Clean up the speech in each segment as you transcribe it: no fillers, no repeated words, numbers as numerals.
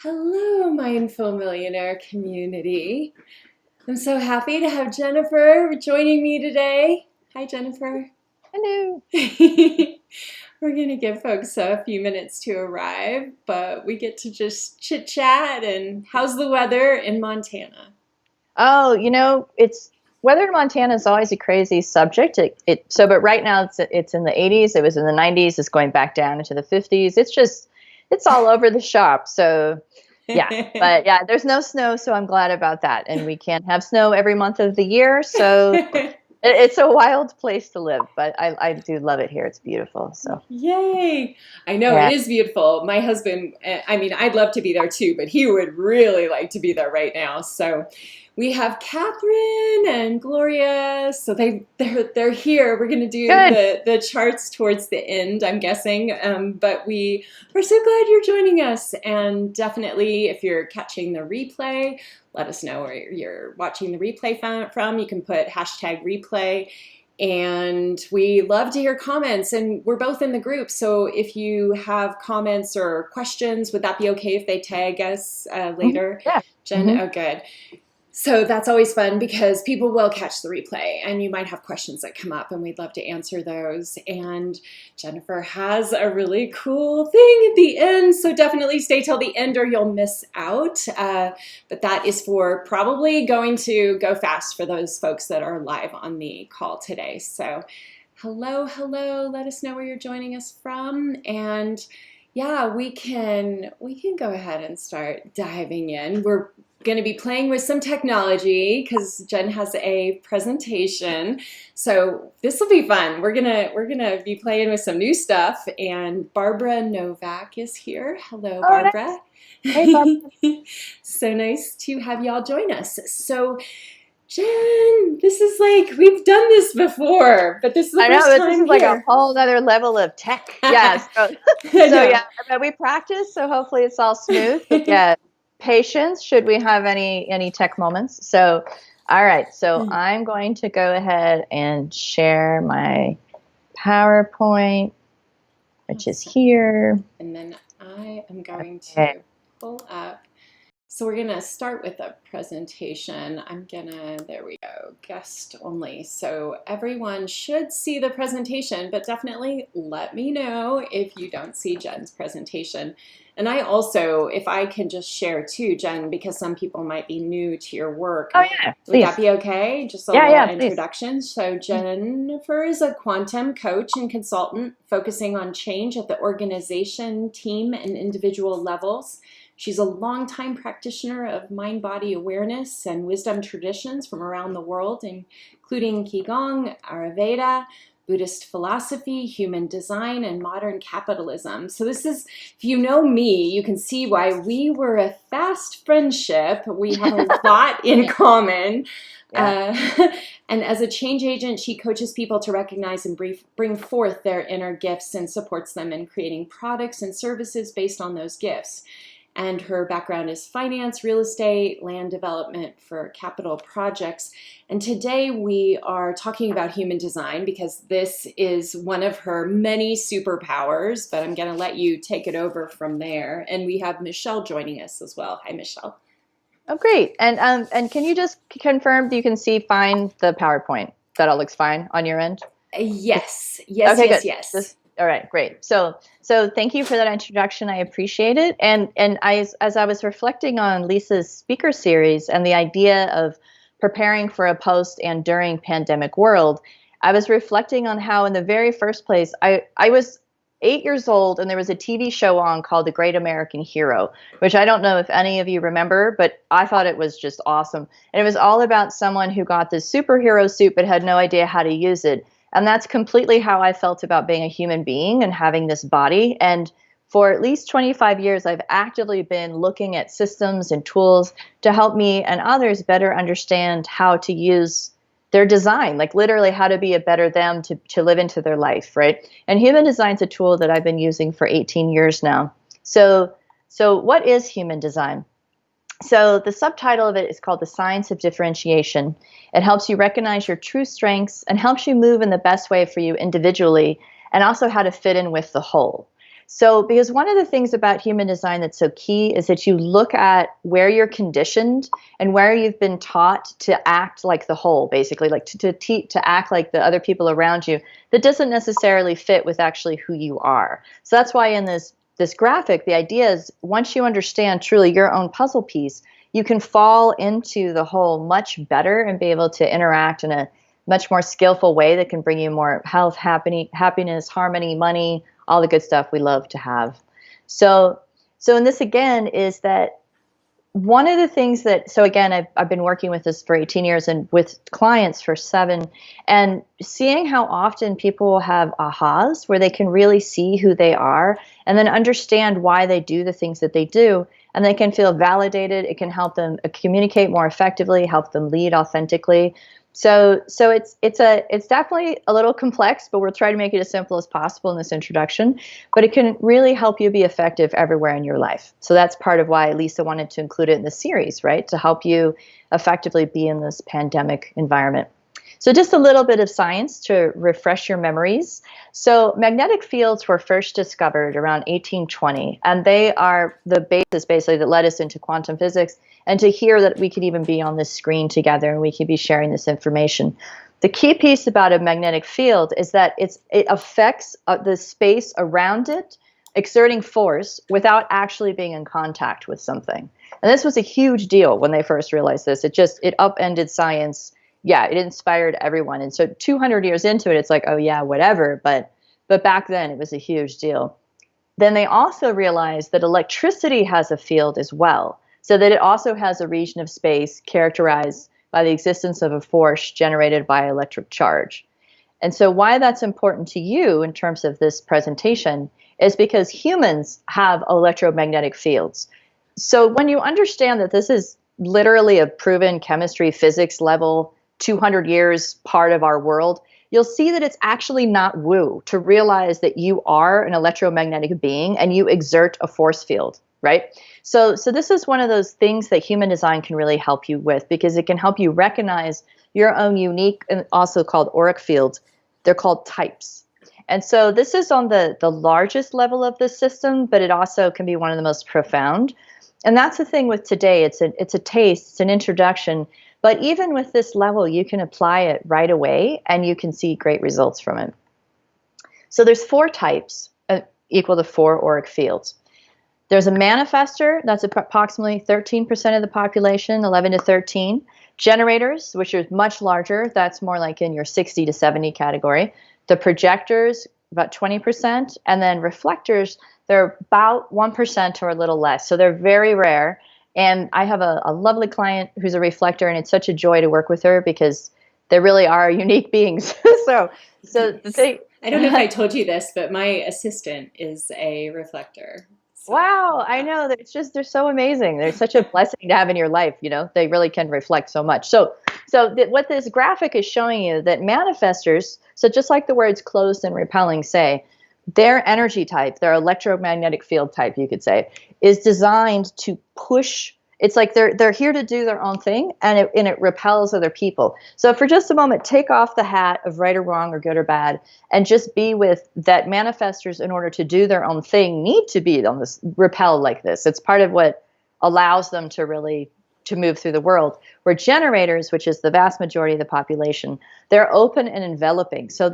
Hello, Mindful Millionaire community. I'm so happy to have Jennifer joining me today. Hi, Jennifer. Hello. We're going to give folks a few minutes to arrive, but we get to just chit chat. And how's the weather in Montana? Oh, it's weather in Montana is always a crazy subject. But right now it's in the 80s. It was in the 90s. It's going back down into the 50s. It's all over the shop. So yeah, but yeah, there's no snow, so I'm glad about that. And we can't have snow every month of the year, so it's a wild place to live. But I do love it here. It's beautiful. So Yay! I know it yeah. is beautiful. My husband, I mean, I'd love to be there too, but he would really like to be there right now. So we have Catherine and Gloria. So they're here. We're going to do Good. the charts towards the end, I'm guessing. But we're so glad you're joining us. And definitely, if you're catching the replay, let us know where you're watching the replay from. You can put hashtag replay, and we love to hear comments, and we're both in the group, so if you have comments or questions, would that be okay if they tag us Mhm. later? Yeah. Jen, Hmm. oh good. So that's always fun because people will catch the replay and you might have questions that come up and we'd love to answer those. And Jennifer has a really cool thing at the end, so definitely stay till the end or you'll miss out. But that is for probably going to go fast for those folks that are live on the call today. So hello, let us know where you're joining us from. And yeah, we can go ahead and start diving in. We're going to be playing with some technology because Jen has a presentation. So this will be fun. We're gonna be playing with some new stuff. And Barbara Novak is here. Hello, Oh, nice. Barbara. Hey, Bob. So nice to have y'all join us. So Jen, this is like we've done this before, but this is the I know, first but this time is like a here. whole other level of tech. Yeah. I So yeah, know. but we practice, so hopefully it's all smooth. But yeah, patience should we have any tech moments. So, all right. So I'm going to go ahead and share my PowerPoint, which is Awesome. here. And then I am going Okay. to pull up. So we're going to start with a presentation. There we go, guest only. So everyone should see the presentation, but definitely let me know if you don't see Jen's presentation. And I also, if I can just share too, Jen, because some people might be new to your work, Oh yeah, would that please. be okay? Just a Yeah, little yeah, please. introduction. So Jennifer is a quantum coach and consultant focusing on change at the organization, team, and individual levels. She's a longtime practitioner of mind-body awareness and wisdom traditions from around the world, including Qigong, Ayurveda, Buddhist philosophy, human design, and modern capitalism. So this is, if you know me, you can see why we were a fast friendship. We have a lot in common. Yeah. Uh, and as a change agent, she coaches people to recognize and bring forth their inner gifts and supports them in creating products and services based on those gifts. And her background is finance, real estate, land development for capital projects. And today we are talking about human design because this is one of her many superpowers, but I'm going to let you take it over from there. And we have Michelle joining us as well. Hi, Michelle. Oh, great. And can you just confirm that you can see fine the PowerPoint? That all looks fine on your end? Yes, yes, Okay, yes, good. yes. Just all right, great. So thank you for that introduction. I appreciate it. And as I was reflecting on Lisa's speaker series and the idea of preparing for a post and during pandemic world, I was reflecting on how in the very first place I was 8 years old and there was a TV show on called The Great American Hero, which I don't know if any of you remember, but I thought it was just awesome. And it was all about someone who got this superhero suit but had no idea how to use it. And that's completely how I felt about being a human being and having this body. And for at least 25 years, I've actively been looking at systems and tools to help me and others better understand how to use their design, like literally how to be a better them to live into their life, right? And human design is a tool that I've been using for 18 years now. So what is human design? So the subtitle of it is called The Science of Differentiation. It helps you recognize your true strengths and helps you move in the best way for you individually and also how to fit in with the whole. So, because one of the things about human design that's so key is that you look at where you're conditioned and where you've been taught to act like the whole, basically, like to act like the other people around you that doesn't necessarily fit with actually who you are. So that's why in this graphic, the idea is once you understand truly your own puzzle piece, you can fall into the whole much better and be able to interact in a much more skillful way that can bring you more health, happiness, harmony, money, all the good stuff we love to have. So in this again is that one of the things that, so again, I've been working with this for 18 years and with clients for 7, and seeing how often people have ahas where they can really see who they are and then understand why they do the things that they do. And they can feel validated. It can help them communicate more effectively, help them lead authentically. So it's definitely a little complex, but we'll try to make it as simple as possible in this introduction. But it can really help you be effective everywhere in your life. So that's part of why Leisa wanted to include it in the series, right? To help you effectively be in this pandemic environment. So just a little bit of science to refresh your memories. So magnetic fields were first discovered around 1820, and they are the basis basically that led us into quantum physics and to hear that we could even be on this screen together and we could be sharing this information. The key piece about a magnetic field is that it affects the space around it, exerting force without actually being in contact with something. And this was a huge deal when they first realized this. It upended science. Yeah, it inspired everyone. And so 200 years into it, it's like, oh yeah, whatever. But back then it was a huge deal. Then they also realized that electricity has a field as well, so that it also has a region of space characterized by the existence of a force generated by electric charge. And so why that's important to you in terms of this presentation is because humans have electromagnetic fields. So when you understand that this is literally a proven chemistry, physics level, 200 years part of our world, you'll see that it's actually not woo to realize that you are an electromagnetic being and you exert a force field, right? So this is one of those things that human design can really help you with, because it can help you recognize your own unique, and also called auric fields. They're called types. And so this is on the largest level of the system, but it also can be one of the most profound. And that's the thing with today. It's a taste, it's an introduction. But even with this level, you can apply it right away and you can see great results from it. So there's 4 types equal to 4 auric fields. There's a manifester, that's approximately 13% of the population, 11 to 13. Generators, which are much larger, that's more like in your 60 to 70 category. The projectors, about 20%. And then reflectors, they're about 1% or a little less. So they're very rare. And I have a lovely client who's a reflector, and it's such a joy to work with her because they really are unique beings. so the thing. I don't know if I told you this, but my assistant is a reflector. So, Wow, I know. They're so amazing. They're such a blessing to have in your life. You know, they really can reflect so much. So what this graphic is showing you that manifestors, so just like the words closed and repelling say, their energy type, their electromagnetic field type, you could say, is designed to push. It's like they're here to do their own thing, and it repels other people. So for just a moment, take off the hat of right or wrong or good or bad, and just be with that manifestors, in order to do their own thing, need to be on this repel like this. It's part of what allows them to really to move through the world. Where generators, which is the vast majority of the population, they're open and enveloping. So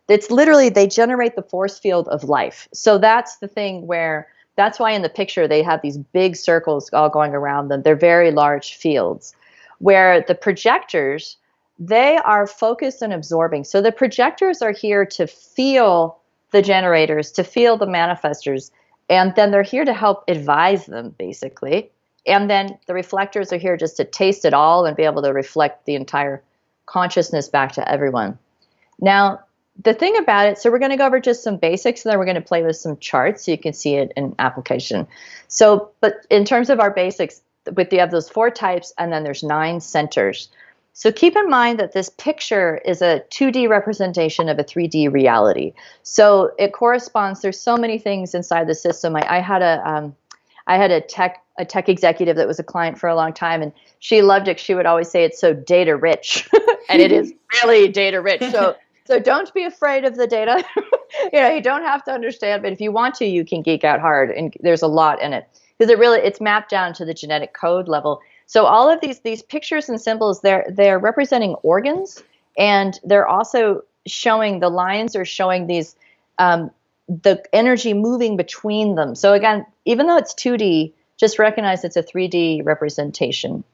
it's literally, they generate the force field of life. So that's the thing where, that's why in the picture they have these big circles all going around them. They're very large fields. Where the projectors, they are focused and absorbing. So the projectors are here to feel the generators, to feel the manifestors, and then they're here to help advise them, basically. And then the reflectors are here just to taste it all and be able to reflect the entire consciousness back to everyone. Now, the thing about it, so we're going to go over just some basics, and then we're going to play with some charts so you can see it in application. So, but in terms of our basics, you have those 4 types, and then there's 9 centers. So keep in mind that this picture is a 2D representation of a 3D reality. So it corresponds, there's so many things inside the system. I had a tech executive that was a client for a long time, and she loved it. She would always say it's so data rich, and it is really data rich. So don't be afraid of the data. You don't have to understand, but if you want to, you can geek out hard, and there's a lot in it because it's mapped down to the genetic code level. So all of these pictures and symbols, they're representing organs, and they're also showing, the lines are showing these the energy moving between them. So again, even though it's 2D, just recognize it's a 3D representation.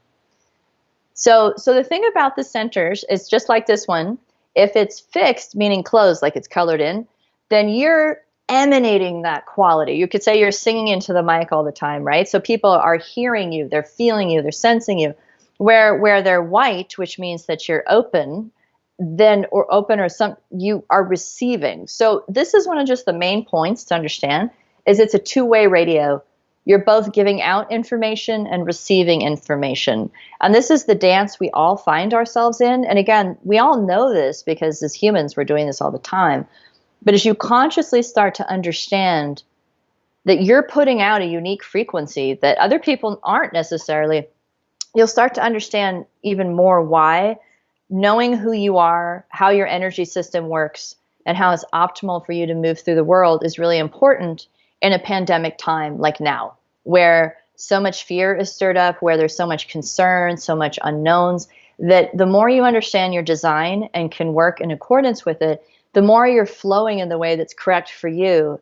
So the thing about the centers is just like this one. If it's fixed, meaning closed, like it's colored in, then you're emanating that quality. You could say you're singing into the mic all the time, right? So people are hearing you, they're feeling you, they're sensing you. Where they're white, which means that you're open, then or open or some you are receiving. So this is one of just the main points to understand is it's a two-way radio. You're both giving out information and receiving information. And this is the dance we all find ourselves in. And again, we all know this because as humans, we're doing this all the time. But as you consciously start to understand that you're putting out a unique frequency that other people aren't necessarily, you'll start to understand even more why. Knowing who you are, how your energy system works, and how it's optimal for you to move through the world is really important in a pandemic time like now, where so much fear is stirred up, where there's so much concern, so much unknowns, that the more you understand your design and can work in accordance with it, the more you're flowing in the way that's correct for you,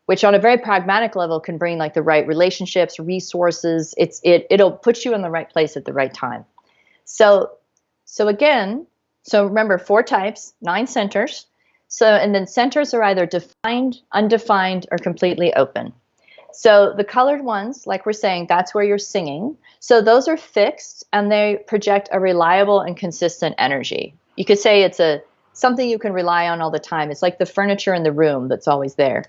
which on a very pragmatic level can bring like the right relationships, resources. It'll put you in the right place at the right time. So again, so remember 4 types, 9 centers. And then centers are either defined, undefined, or completely open. So the colored ones, like we're saying, that's where you're singing. So those are fixed and they project a reliable and consistent energy. You could say it's something you can rely on all the time. It's like the furniture in the room that's always there.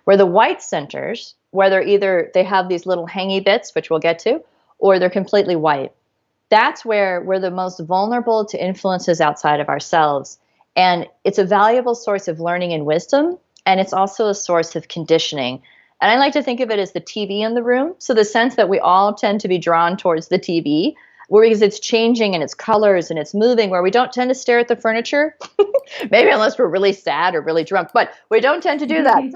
Where the white centers, whether either they have these little hangy bits, which we'll get to, or they're completely white. That's where we're the most vulnerable to influences outside of ourselves. And it's a valuable source of learning and wisdom. And it's also a source of conditioning. And I like to think of it as the TV in the room. So the sense that we all tend to be drawn towards the TV, because it's changing and it's colors and it's moving, where we don't tend to stare at the furniture, maybe unless we're really sad or really drunk, but we don't tend to do that.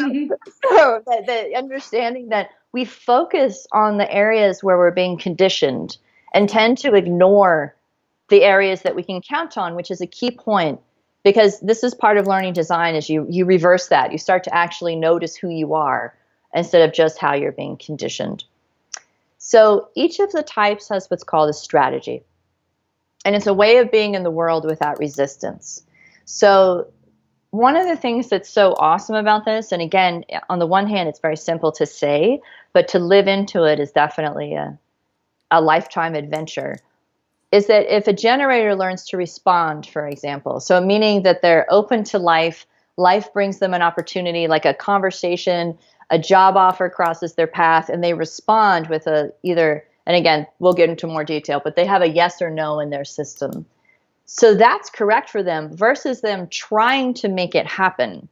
So the understanding that we focus on the areas where we're being conditioned and tend to ignore the areas that we can count on, which is a key point, because this is part of learning design is you reverse that. You start to actually notice who you are instead of just how you're being conditioned. So each of the types has what's called a strategy. And it's a way of being in the world without resistance. So one of the things that's so awesome about this, and again, on the one hand, it's very simple to say, but to live into it is definitely a lifetime adventure, is that if a generator learns to respond, for example, so meaning that they're open to life, life brings them an opportunity, like a conversation, a job offer crosses their path, and they respond with either, and again, we'll get into more detail, but they have a yes or no in their system. So that's correct for them versus them trying to make it happen.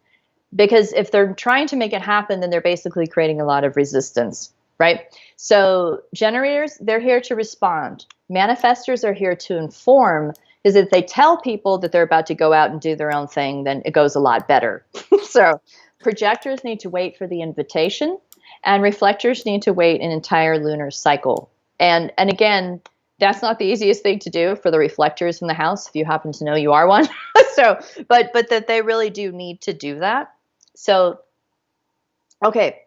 Because if they're trying to make it happen, then they're basically creating a lot of resistance, right? So generators, they're here to respond. Manifestors are here to inform, because if they tell people that they're about to go out and do their own thing, then it goes a lot better. So projectors need to wait for the invitation, and reflectors need to wait an entire lunar cycle. And again, that's not the easiest thing to do for the reflectors in the house, if you happen to know you are one. But that they really do need to do that. So, okay.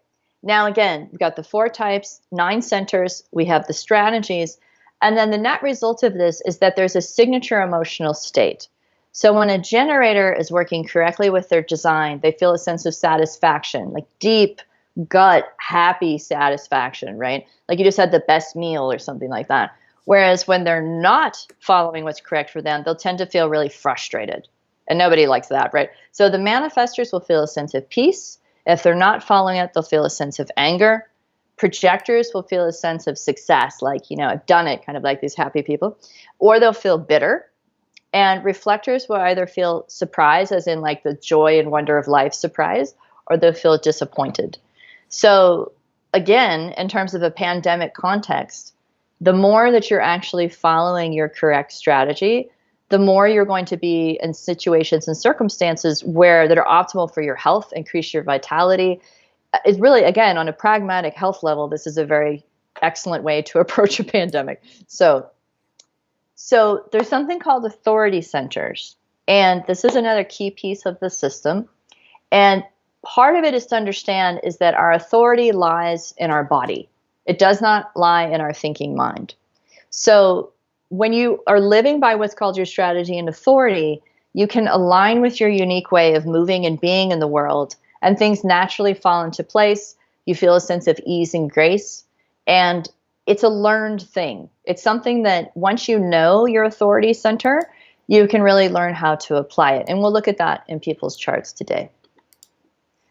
Now, again, we've got the 4 types, 9 centers, we have the strategies, and then the net result of this is that there's a signature emotional state. So when a generator is working correctly with their design, they feel a sense of satisfaction, like deep gut, happy satisfaction, right? Like you just had the best meal or something like that. Whereas when they're not following what's correct for them, they'll tend to feel really frustrated. And nobody likes that, right? So the manifestors will feel a sense of peace. If they're not following it, they'll feel a sense of anger. Projectors will feel a sense of success, like, I've done it, kind of like these happy people. Or they'll feel bitter. And reflectors will either feel surprise, as in like the joy and wonder of life surprise, or they'll feel disappointed. So again, in terms of a pandemic context, the more that you're actually following your correct strategy, the more you're going to be in situations and circumstances where that are optimal for your health, increase your vitality. It's really, again, on a pragmatic health level, this is a very excellent way to approach a pandemic. So there's something called authority centers, and this is another key piece of the system. And part of it is to understand is that our authority lies in our body. It does not lie in our thinking mind. So when you are living by what's called your strategy and authority, you can align with your unique way of moving and being in the world, and things naturally fall into place. You feel a sense of ease and grace, and it's a learned thing. It's something that once you know your authority center, you can really learn how to apply it. And we'll look at that in people's charts today.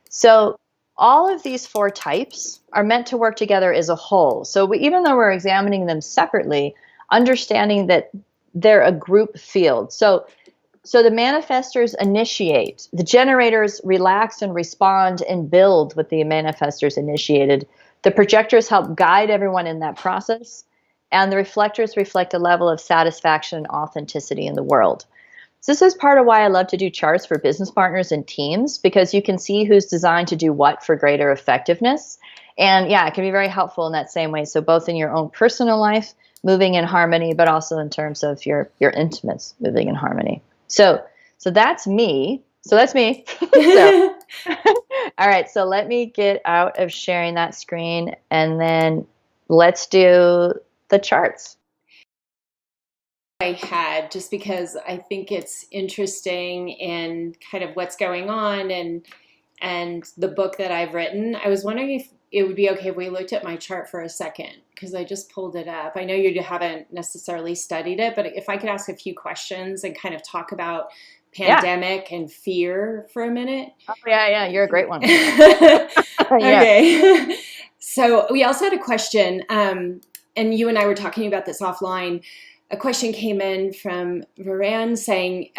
So all of these 4 types are meant to work together as a whole. So even though we're examining them separately, understanding that they're a group field. So the manifestors initiate, the generators relax and respond and build what the manifestors initiated. The projectors help guide everyone in that process, and the reflectors reflect a level of satisfaction and authenticity in the world. So this is part of why I love to do charts for business partners and teams, because you can see who's designed to do what for greater effectiveness. And yeah, it can be very helpful in that same way. So both in your own personal life, moving in harmony, but also in terms of your intimates moving in harmony. So that's me. So that's me. So, all right. So let me get out of sharing that screen, and then let's do the charts. I had, just because I think it's interesting in kind of what's going on and the book that I've written. I was wondering if it would be okay if we looked at my chart for a second, because I just pulled it up. I know you haven't necessarily studied it, but if I could ask a few questions and kind of talk about pandemic and fear for a minute. Oh, yeah, you're a great one. Okay. So we also had a question, and you and I were talking about this offline. A question came in from Varan saying,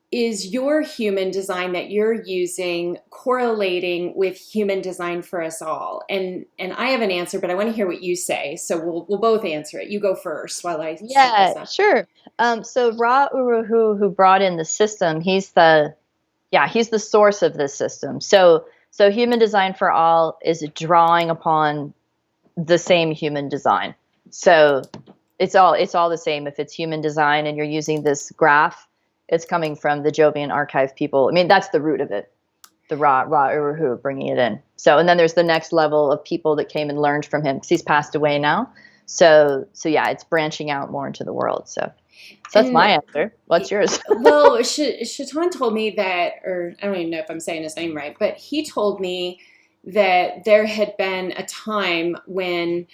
is your human design that you're using correlating with human design for us all? And I have an answer, but I want to hear what you say. So we'll both answer it. You go first while I set this up. Sure. So Ra Uru, who brought in the system, he's the source of this system. So human design for all is drawing upon the same human design. So it's all the same. If it's human design and you're using this graph, it's coming from the Jovian archive people. I mean, that's the root of it, the Ra Uru bringing it in. So, and then there's the next level of people that came and learned from him, because he's passed away now. So yeah, it's branching out more into the world. So that's my answer. What's yours? Well, Shaitan told me that, or I don't even know if I'm saying his name right, but he told me that there had been a time when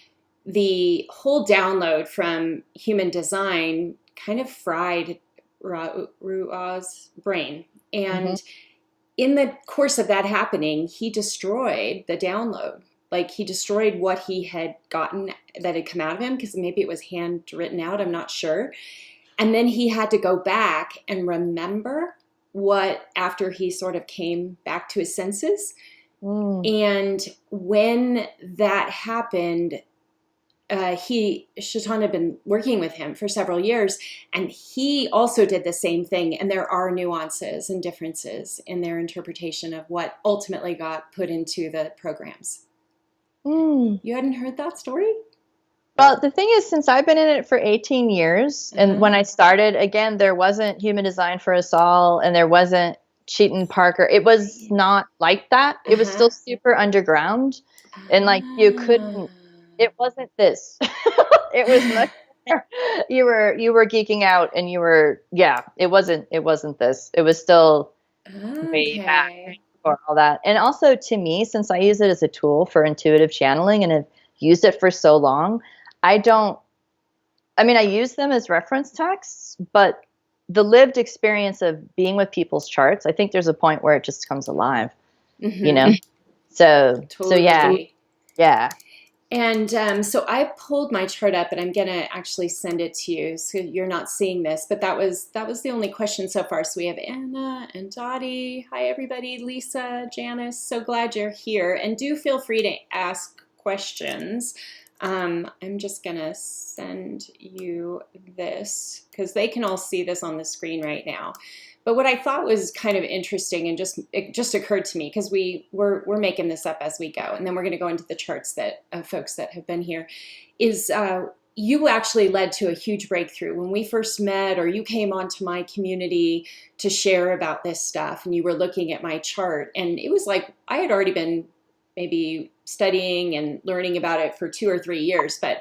the whole download from human design kind of fried Rua's brain. And in the course of that happening, he destroyed the download. Like, he destroyed what he had gotten that had come out of him, because maybe it was handwritten out, I'm not sure. And then he had to go back and remember what, after he sort of came back to his senses. And when that happened, Shaitan had been working with him for several years, and he also did the same thing. And there are nuances and differences in their interpretation of what ultimately got put into the programs. You hadn't heard that story? Well, the thing is, since I've been in it for 18 years, and when I started, again, there wasn't human design for us all, and there wasn't Cheaton Parker. It was not like that. It was still super underground, and like you couldn't. It wasn't this. It was much more. You were geeking out, and you were It wasn't this. It was still way back for all that. And also, to me, since I use it as a tool for intuitive channeling and have used it for so long, I use them as reference texts, but the lived experience of being with people's charts, I think there's a point where it just comes alive, you know? So yeah. And so I pulled my chart up, and I'm going to actually send it to you, so you're not seeing this, but that was the only question so far. So we have Anna and Dottie. Hi, everybody. Lisa, Janice, so glad you're here. And do feel free to ask questions I'm just going to send you this because they can all see this on the screen right now. But what I thought was kind of interesting, and it just occurred to me because we're making this up as we go, and then we're going to go into the charts that folks that have been here, is you actually led to a huge breakthrough when we first met, or you came onto my community to share about this stuff, and you were looking at my chart, and it was like I had already been maybe studying and learning about it for 2 or 3 years, but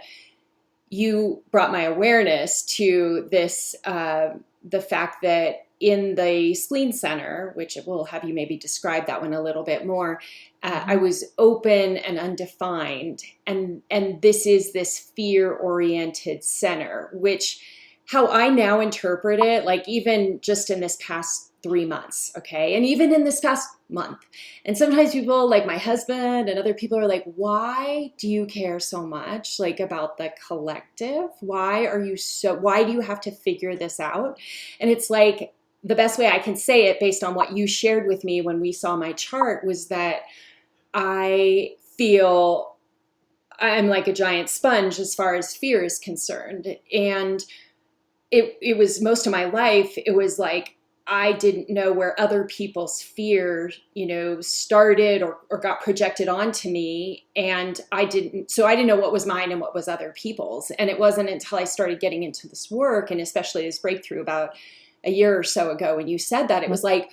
you brought my awareness to this, the fact that in the spleen center, which will have you maybe describe that one a little bit more, I was open and undefined. And this is this fear-oriented center, which how I now interpret it, like even just in this past 3 months, okay? And even in this past month. And sometimes people like my husband and other people are like, why do you care so much like about the collective? Why do you have to figure this out? And it's like, the best way I can say it based on what you shared with me when we saw my chart was that I feel I'm like a giant sponge as far as fear is concerned. And it was most of my life, it was like, I didn't know where other people's fear, started or got projected onto me. And I didn't know what was mine and what was other people's. And it wasn't until I started getting into this work, and especially this breakthrough about a year or so ago, when you said that, it was like,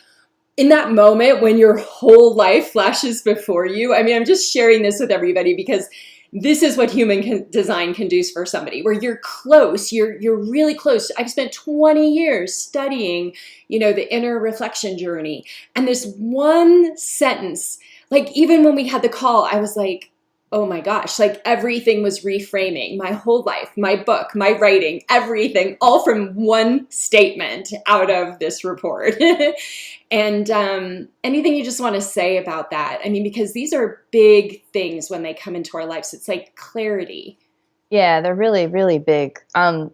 in that moment when your whole life flashes before you. I mean, I'm just sharing this with everybody because this is what human design can do for somebody, where you're close, you're really close. I've spent 20 years studying, the inner reflection journey. And this one sentence, like even when we had the call, I was like, oh my gosh, like everything was reframing my whole life, my book, my writing, everything, all from one statement out of this report. And anything you just want to say about that? I mean, because these are big things when they come into our lives. It's like clarity. Yeah, they're really, really big.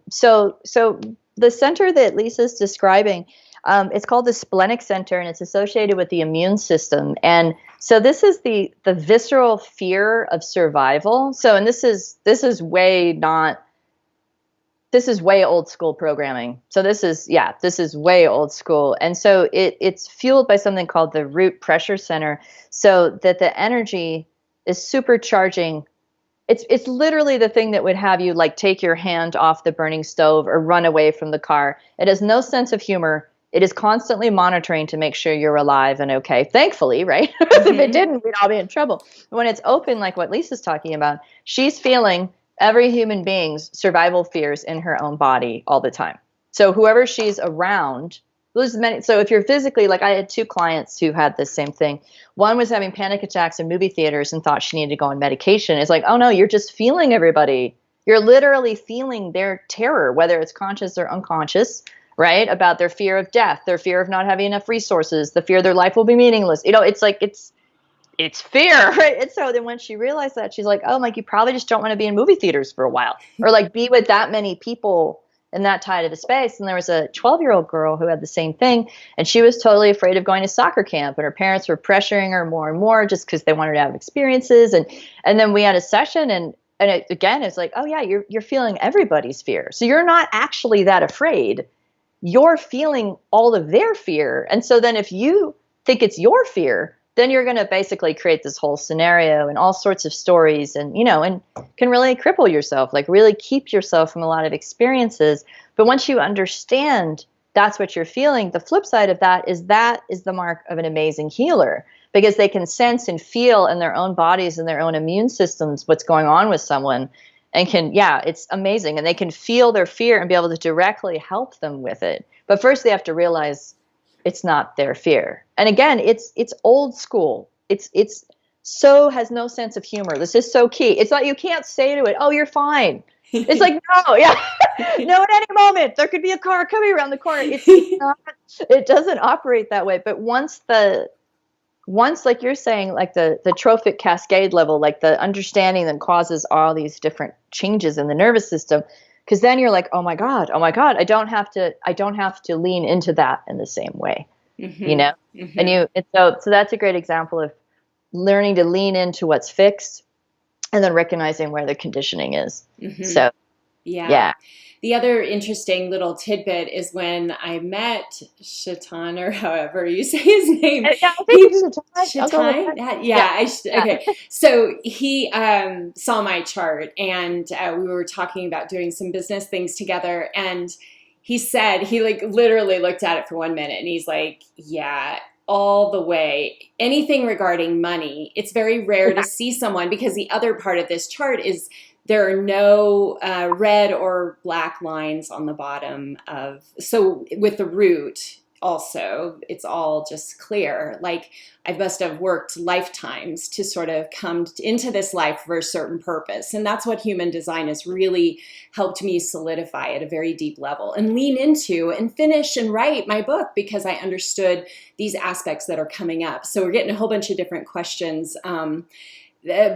So the center that Lisa's describing, it's called the splenic center, and it's associated with the immune system. And so this is the visceral fear of survival. So, and this is way old school programming. So this is way old school. And so it's fueled by something called the root pressure center, so that the energy is supercharging. It's literally the thing that would have you like take your hand off the burning stove or run away from the car. It has no sense of humor. It is constantly monitoring to make sure you're alive and okay. Thankfully, right? If it didn't, we'd all be in trouble. When it's open, like what Lisa's talking about, she's feeling every human being's survival fears in her own body all the time. So whoever she's around, so if you're physically, like I had 2 clients who had this same thing. One was having panic attacks in movie theaters and thought she needed to go on medication. It's like, oh no, you're just feeling everybody. You're literally feeling their terror, whether it's conscious or unconscious, right? About their fear of death, their fear of not having enough resources, the fear their life will be meaningless. It's like, it's fear, right? And so then when she realized that, she's like, oh, like you probably just don't want to be in movie theaters for a while, or like be with that many people in that tight of a space. And there was a 12-year-old girl who had the same thing, and she was totally afraid of going to soccer camp, and her parents were pressuring her more and more just because they wanted to have experiences. And then we had a session, and again, it's like, oh yeah, you're feeling everybody's fear. So you're not actually that afraid. You're feeling all of their fear. And so then if you think it's your fear, then you're going to basically create this whole scenario and all sorts of stories, and and can really cripple yourself, like really keep yourself from a lot of experiences. But once you understand that's what you're feeling, the flip side of that is the mark of an amazing healer, because they can sense and feel in their own bodies and their own immune systems what's going on with someone, and it's amazing. And they can feel their fear and be able to directly help them with it. But first they have to realize it's not their fear. And again, it's old school. It's so has no sense of humor. This is so key. It's like you can't say to it, oh, you're fine. It's like, no, yeah. No, at any moment there could be a car coming around the corner. It's not, it doesn't operate that way. But once like you're saying, like the trophic cascade level, like the understanding that causes all these different changes in the nervous system, because then you're like, oh my God, I don't have to lean into that in the same way, And so that's a great example of learning to lean into what's fixed and then recognizing where the conditioning is. Mm-hmm. So, Yeah. yeah. The other interesting little tidbit is when I met Shaitan, or however you say his name. Yeah, I think He it's a tie. I'll go with Shaitan, that. yeah. Yeah. Yeah. Okay. So he saw my chart, and we were talking about doing some business things together, and he said he like literally looked at it for 1 minute, and he's like, "Yeah." All the way, anything regarding money, it's very rare to see someone, because the other part of this chart is there are no red or black lines on the bottom of, so with the root also, it's all just clear. Like I must have worked lifetimes to sort of come into this life for a certain purpose. And that's what human design has really helped me solidify at a very deep level and lean into and finish and write my book, because I understood these aspects that are coming up. So we're getting a whole bunch of different questions.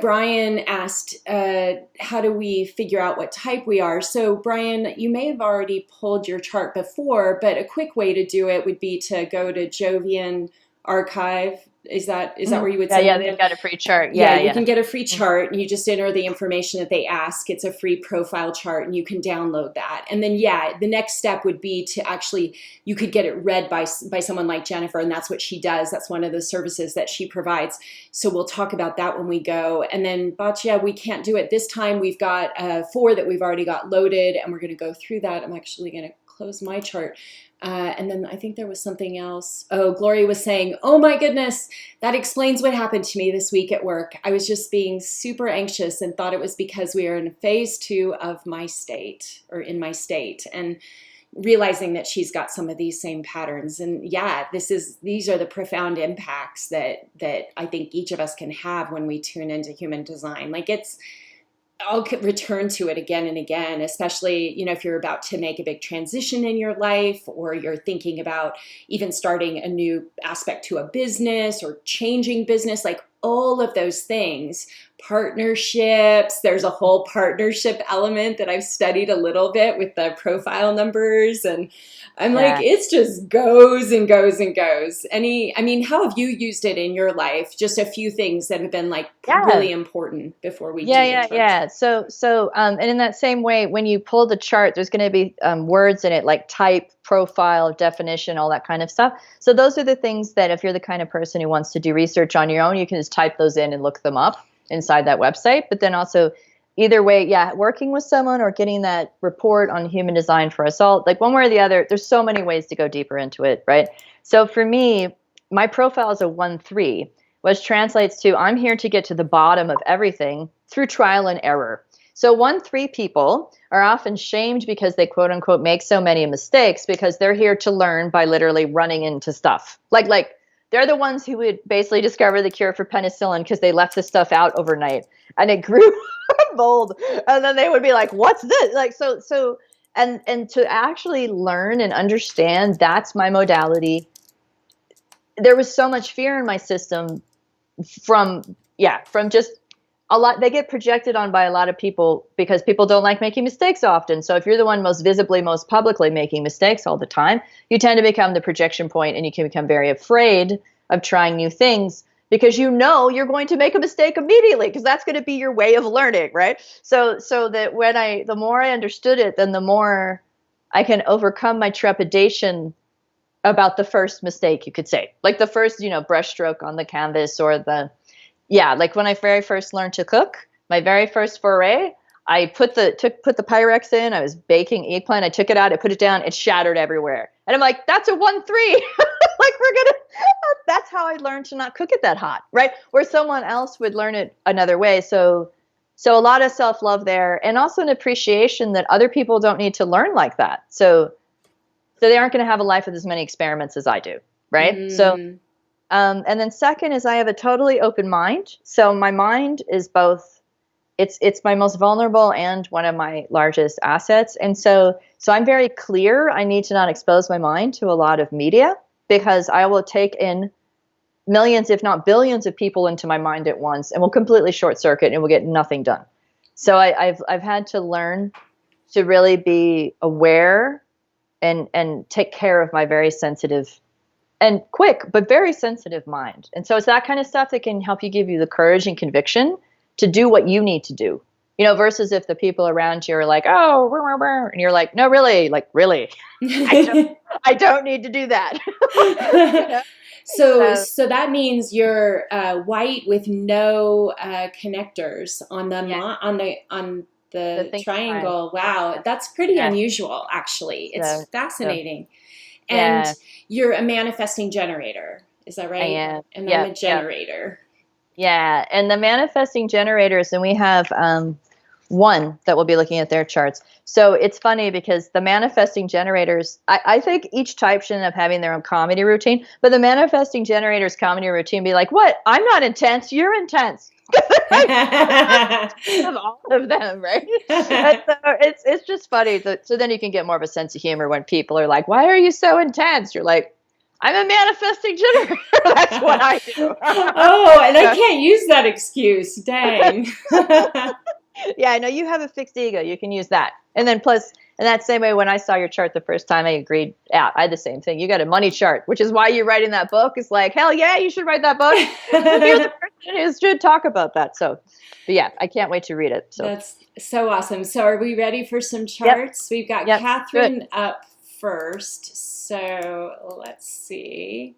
Brian asked, how do we figure out what type we are? So Brian, you may have already pulled your chart before, but a quick way to do it would be to go to Jovian Archive. Is that where you would send Yeah, them? they've got a free chart. Yeah, Yeah, you yeah. can get a free chart, and you just enter the information that they ask. It's a free profile chart, and you can download that. And then, yeah, the next step would be to actually, you could get it read by someone like Jennifer, and that's what she does. That's one of the services that she provides. So we'll talk about that when we go. And then, Batya, we can't do it this time. We've got 4 that we've already got loaded, and we're going to go through that. I'm actually going to close my chart. And then I think there was something else. Oh, Gloria was saying, oh my goodness, that explains what happened to me this week at work. I was just being super anxious and thought it was because we are in phase 2 of my state, or in my state, and realizing that she's got some of these same patterns. And yeah, these are the profound impacts that I think each of us can have when we tune into human design. Like I'll return to it again and again, especially, if you're about to make a big transition in your life, or you're thinking about even starting a new aspect to a business or changing business, like all of those things, partnerships. There's a whole partnership element that I've studied a little bit with the profile numbers. And I'm like, it just goes and goes and goes. How have you used it in your life? Just a few things that have been like really important before we do the chart. So, and in that same way, when you pull the chart, there's going to be words in it like type, profile, definition, all that kind of stuff. So those are the things that if you're the kind of person who wants to do research on your own, you can just type those in and look them up inside that website. But then also, either way, working with someone or getting that report on human design for us all, like one way or the other, there's so many ways to go deeper into it, right? So for me, my profile is a 1-3, which translates to I'm here to get to the bottom of everything through trial and error. So 1-3 people are often shamed because they quote unquote make so many mistakes, because they're here to learn by literally running into stuff. Like they're the ones who would basically discover the cure for penicillin because they left the stuff out overnight and it grew bold. And then they would be like, what's this? Like, so, and to actually learn and understand that's my modality. There was so much fear in my system from just a lot. They get projected on by a lot of people because people don't like making mistakes often. So if you're the one most visibly, most publicly making mistakes all the time, you tend to become the projection point, and you can become very afraid of trying new things because you're going to make a mistake immediately, because that's going to be your way of learning, right? So that the more I understood it, then the more I can overcome my trepidation about the first mistake, you could say, like the first, brushstroke on the canvas, or like when I very first learned to cook, my very first foray, I put the Pyrex in. I was baking eggplant. I took it out. I put it down. It shattered everywhere. And I'm like, that's a 1-3. Like that's how I learned to not cook it that hot, right? Where someone else would learn it another way. So a lot of self-love there, and also an appreciation that other people don't need to learn like that. So they aren't going to have a life with as many experiments as I do, right? So. And then second is I have a totally open mind. So my mind is both, it's my most vulnerable and one of my largest assets. And so I'm very clear. I need to not expose my mind to a lot of media, because I will take in millions, if not billions of people into my mind at once, and will completely short circuit and will get nothing done. So I've had to learn to really be aware and take care of my very sensitive and quick, but very sensitive mind. And so it's that kind of stuff that can help you, give you the courage and conviction to do what you need to do. You know, versus if the people around you are like, oh, rah, rah, rah, and you're like, no, really, like, really, I don't need to do that. You know? So that means you're white with no connectors on the Yeah, on the the thinking mind. triangle. Wow, that's pretty Yeah. unusual, actually. It's So fascinating. And yeah, you're a manifesting generator, is that I right? am. And I'm Yeah, a yeah. generator. Yeah, and the manifesting generators, and we have one that we'll be looking at their charts. So it's funny because the manifesting generators, I think each type should end up having their own comedy routine, but the manifesting generators comedy routine be like, what? I'm not intense, you're intense. Of all of them, right? And so it's just funny. So then you can get more of a sense of humor when people are like, why are you so intense? You're like, I'm a manifesting generator. That's what I do. Oh, and I can't use that excuse. Dang. Yeah, I know you have a fixed ego. You can use that. And then plus, in that same way, when I saw your chart the first time, I agreed. Yeah, I had the same thing. You got a money chart, which is why you're writing that book. It's like, hell yeah, you should write that book. You're the person who should talk about that. So, but yeah, I can't wait to read it. So That's so awesome. So are we ready for some yep, charts? We've got yep, good. Catherine up first. So let's see.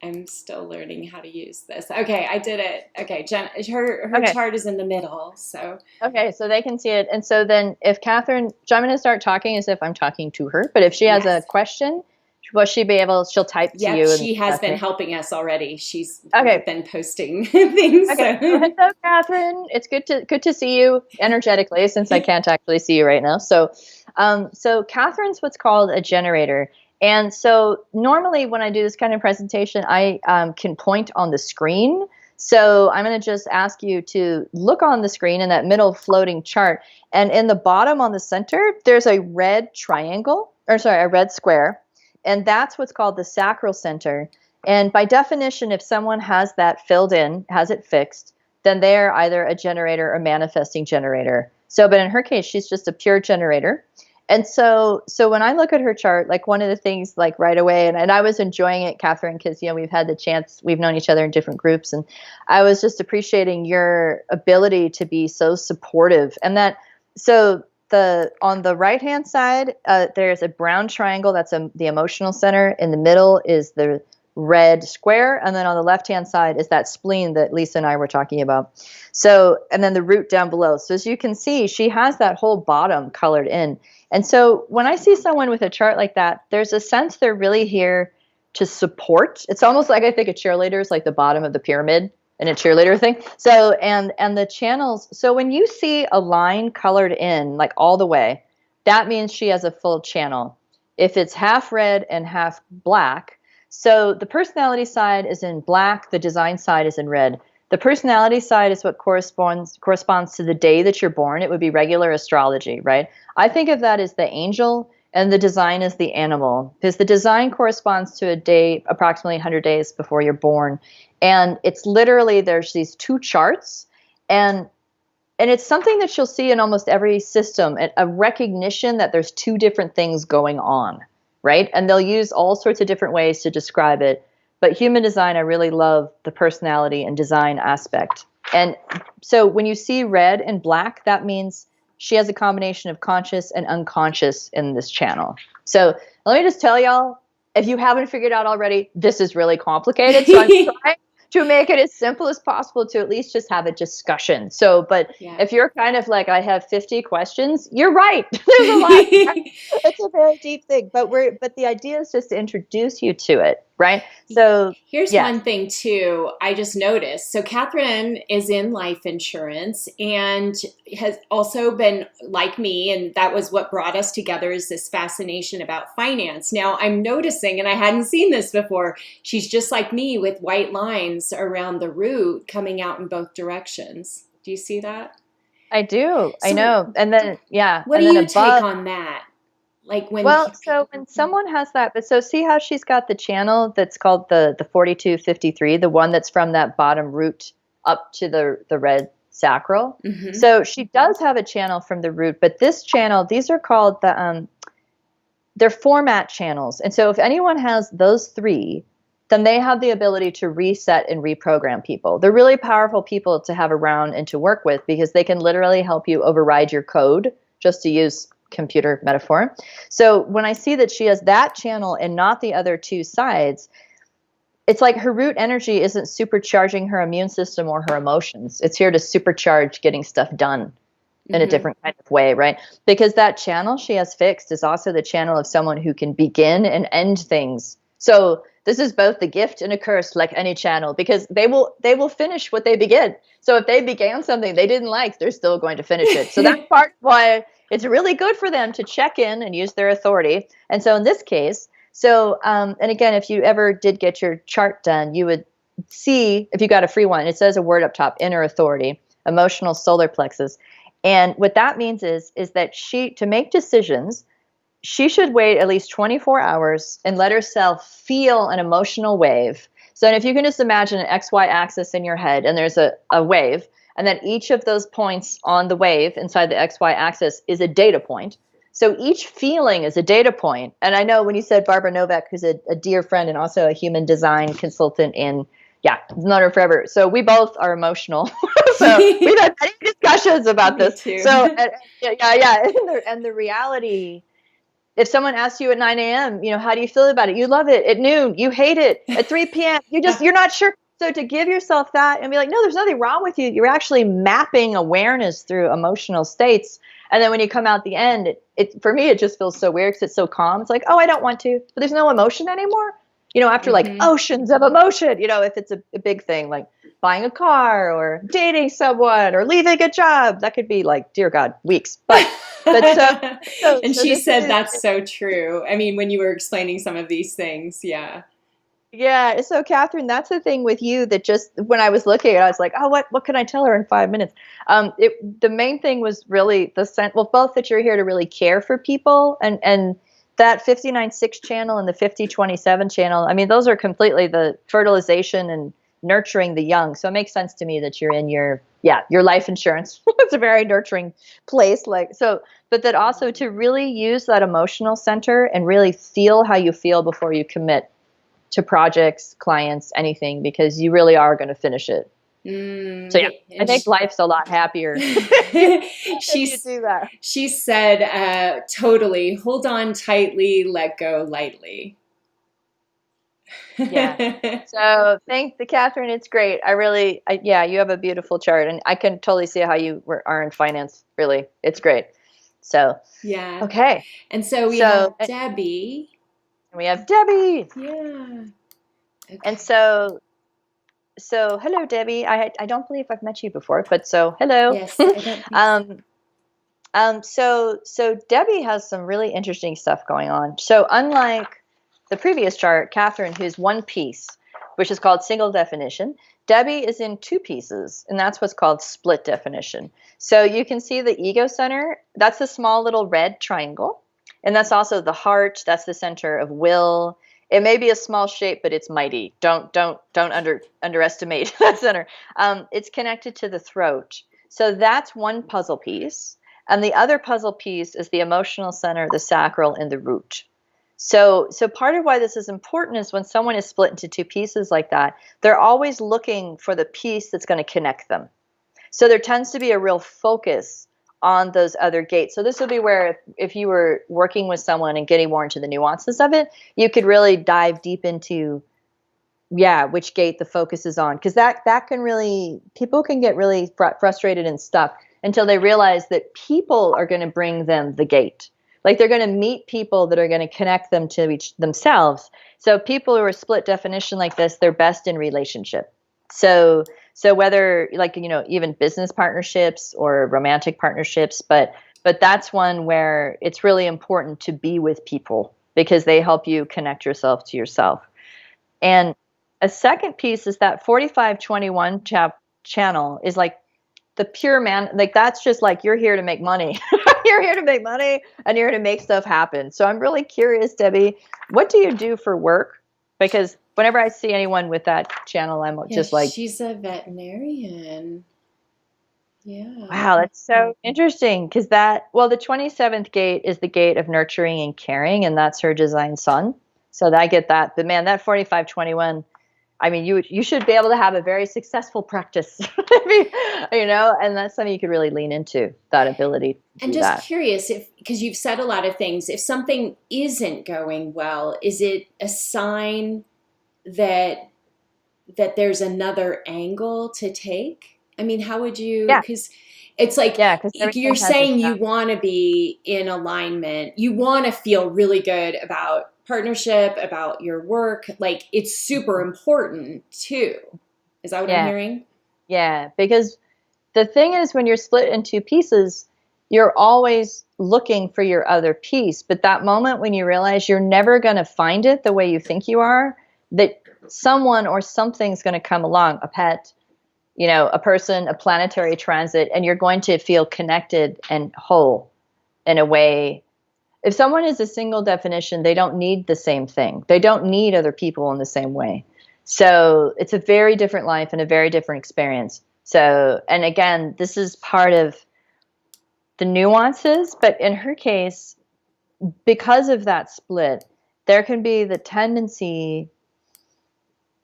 I'm still learning how to use this. Okay, I did it. Okay, Jen, her Okay. chart is in the middle. So Okay, so they can see it. And so then if Catherine, so I'm going to start talking as if I'm talking to her, but if she has a question, will she be able, she'll type to you. Yep, And she has been helping us already. She's okay. been posting things. Okay. So. Hello, Catherine. It's good to see you energetically since I can't actually see you right now. So, so Catherine's what's called a generator. And so normally when I do this kind of presentation, I can point on the screen. So I'm going to just ask you to look on the screen in that middle floating chart. And in the bottom on the center, there's a red triangle, or sorry, a red square. And that's what's called the sacral center. And by definition, if someone has that filled in, has it fixed, then they're either a generator or manifesting generator. So, but in her case, she's just a pure generator. And so when I look at her chart, like one of the things like right away, and I was enjoying it, Catherine, because, you know, we've had the chance, we've known each other in different groups, and I was just appreciating your ability to be so supportive. And that, so on the right-hand side, there's a brown triangle, that's the emotional center. In the middle is the red square, and then on the left-hand side is that spleen that Leisa and I were talking about. So, and then the root down below. So as you can see, she has that whole bottom colored in. And so when I see someone with a chart like that, there's a sense they're really here to support. It's almost like I think a cheerleader is like the bottom of the pyramid in a cheerleader thing. So, and the channels, so when you see a line colored in like all the way, that means she has a full channel. If it's half red and half black, so the personality side is in black, the design side is in red. The personality side is what corresponds to the day that you're born. It would be regular astrology, right? I think of that as the angel and the design is the animal, because the design corresponds to a day approximately 100 days before you're born. And it's literally, there's these two charts, and it's something that you'll see in almost every system, a recognition that there's two different things going on, right? And they'll use all sorts of different ways to describe it. But human design, I really love the personality and design aspect. And so when you see red and black, that means she has a combination of conscious and unconscious in this channel. So let me just tell y'all, if you haven't figured out already, this is really complicated. So I'm trying to make it as simple as possible to at least just have a discussion. So, but if you're kind of like, I have 50 questions, you're right. There's a lot. It's a very deep thing, but the idea is just to introduce you to it, right? So here's one thing too, I just noticed. So Catherine is in life insurance and has also been like me, and that was what brought us together, is this fascination about finance. Now I'm noticing, and I hadn't seen this before, she's just like me with white lines around the root coming out in both directions. Do you see that? I do. So, I know. And then, what do you take on that? Like when so when someone has that, but so see how she's got the channel that's called the 4253, the one that's from that bottom root up to the red sacral. Mm-hmm. So she does have a channel from the root, but this channel, these are called they're format channels. And so if anyone has those three, then they have the ability to reset and reprogram people. They're really powerful people to have around and to work with because they can literally help you override your code, just to use computer metaphor. So when I see that she has that channel and not the other two sides, it's like her root energy isn't supercharging her immune system or her emotions. It's here to supercharge getting stuff done in a different kind of way, right? Because that channel she has fixed is also the channel of someone who can begin and end things. So this is both the gift and a curse, like any channel, because they will finish what they begin. So if they began something they didn't like, they're still going to finish it. So that's part of why it's really good for them to check in and use their authority. And so in this case, and again, if you ever did get your chart done, you would see, if you got a free one, it says a word up top, inner authority, emotional solar plexus. And what that means is that to make decisions, she should wait at least 24 hours and let herself feel an emotional wave. So if you can just imagine an XY axis in your head, and there's a wave, and then each of those points on the wave inside the XY axis is a data point. So each feeling is a data point. And I know when you said Barbara Novak, who's a dear friend and also a human design consultant known her forever. So we both are emotional. So we've had many discussions about this. Too. So yeah. And the reality, if someone asks you at 9 a.m., how do you feel about it? You love it. At noon, you hate it. At 3 p.m., you're not sure. So to give yourself that and be like, no, there's nothing wrong with you. You're actually mapping awareness through emotional states. And then when you come out the end, for me, it just feels so weird because it's so calm. It's like, oh, I don't want to, but there's no emotion anymore. After like oceans of emotion, if it's a big thing like buying a car or dating someone or leaving a job, that could be like, dear God, weeks. But and she said that's so true. I mean, when you were explaining some of these things, yeah. Yeah. So Catherine, that's the thing with you that just when I was looking at it, I was like, oh, what can I tell her in 5 minutes? The main thing was really both that you're here to really care for people and that 59-6 channel and the 50-27 channel. I mean, those are completely the fertilization and nurturing the young. So it makes sense to me that you're in your life insurance. It's a very nurturing place. But that also to really use that emotional center and really feel how you feel before you commit to projects, clients, anything, because you really are going to finish it. So yeah, I think life's a lot happier. She do that. She said, totally, hold on tightly, let go lightly. Yeah. So thank the Catherine. It's great. You have a beautiful chart, and I can totally see how you are in finance. Really, it's great. So yeah. Okay. And so we have Debbie. We have Debbie. Yeah. Okay. And so hello, Debbie. I don't believe I've met you before, but so hello. Yes. I don't so Debbie has some really interesting stuff going on. So unlike the previous chart, Catherine, who's one piece, which is called single definition, Debbie is in two pieces, and that's what's called split definition. So you can see the ego center. That's the small little red triangle. And that's also the heart. That's the center of will. It may be a small shape, but it's mighty. Don't underestimate that center. It's connected to the throat. So that's one puzzle piece. And the other puzzle piece is the emotional center, the sacral, and the root. So part of why this is important is when someone is split into two pieces like that, they're always looking for the piece that's going to connect them. So there tends to be a real focus on those other gates. So this would be where if you were working with someone and getting more into the nuances of it, you could really dive deep into, which gate the focus is on. Because that can really, people can get really frustrated and stuck until they realize that people are going to bring them the gate. Like they're going to meet people that are going to connect them to themselves. So people who are split definition like this, they're best in relationship. So whether even business partnerships or romantic partnerships, but that's one where it's really important to be with people because they help you connect yourself to yourself. And a second piece is that 4521 channel is like the pure man, like that's just like you're here to make money. You're here to make money and you're here to make stuff happen. So I'm really curious, Debbie, what do you do for work? Because whenever I see anyone with that channel, I'm just like, she's a veterinarian. Yeah. Wow, that's so interesting because the 27th gate is the gate of nurturing and caring, and that's her design sun. So I get that. But man, that 45-21, I mean, you should be able to have a very successful practice. I mean, and that's something you could really lean into, that ability to And do just that. curious, if because you've said a lot of things, if something isn't going well, is it a sign that there's another angle to take? I mean, how would you, Yeah. because it's like Yeah. Because you're everything has a saying shadow. you want to be in alignment, you want to feel really good about partnership, about your work. Like it's super important too. Is that what I'm Yeah. hearing? Yeah. Because the thing is, when you're split in two pieces, you're always looking for your other piece. But that moment when you realize you're never going to find it the way you think you are, that someone or something's going to come along, a pet, a person, a planetary transit, and you're going to feel connected and whole in a way. If someone is a single definition, they don't need the same thing. They don't need other people in the same way. So it's a very different life and a very different experience. So, and again, this is part of the nuances, but in her case, because of that split, there can be the tendency.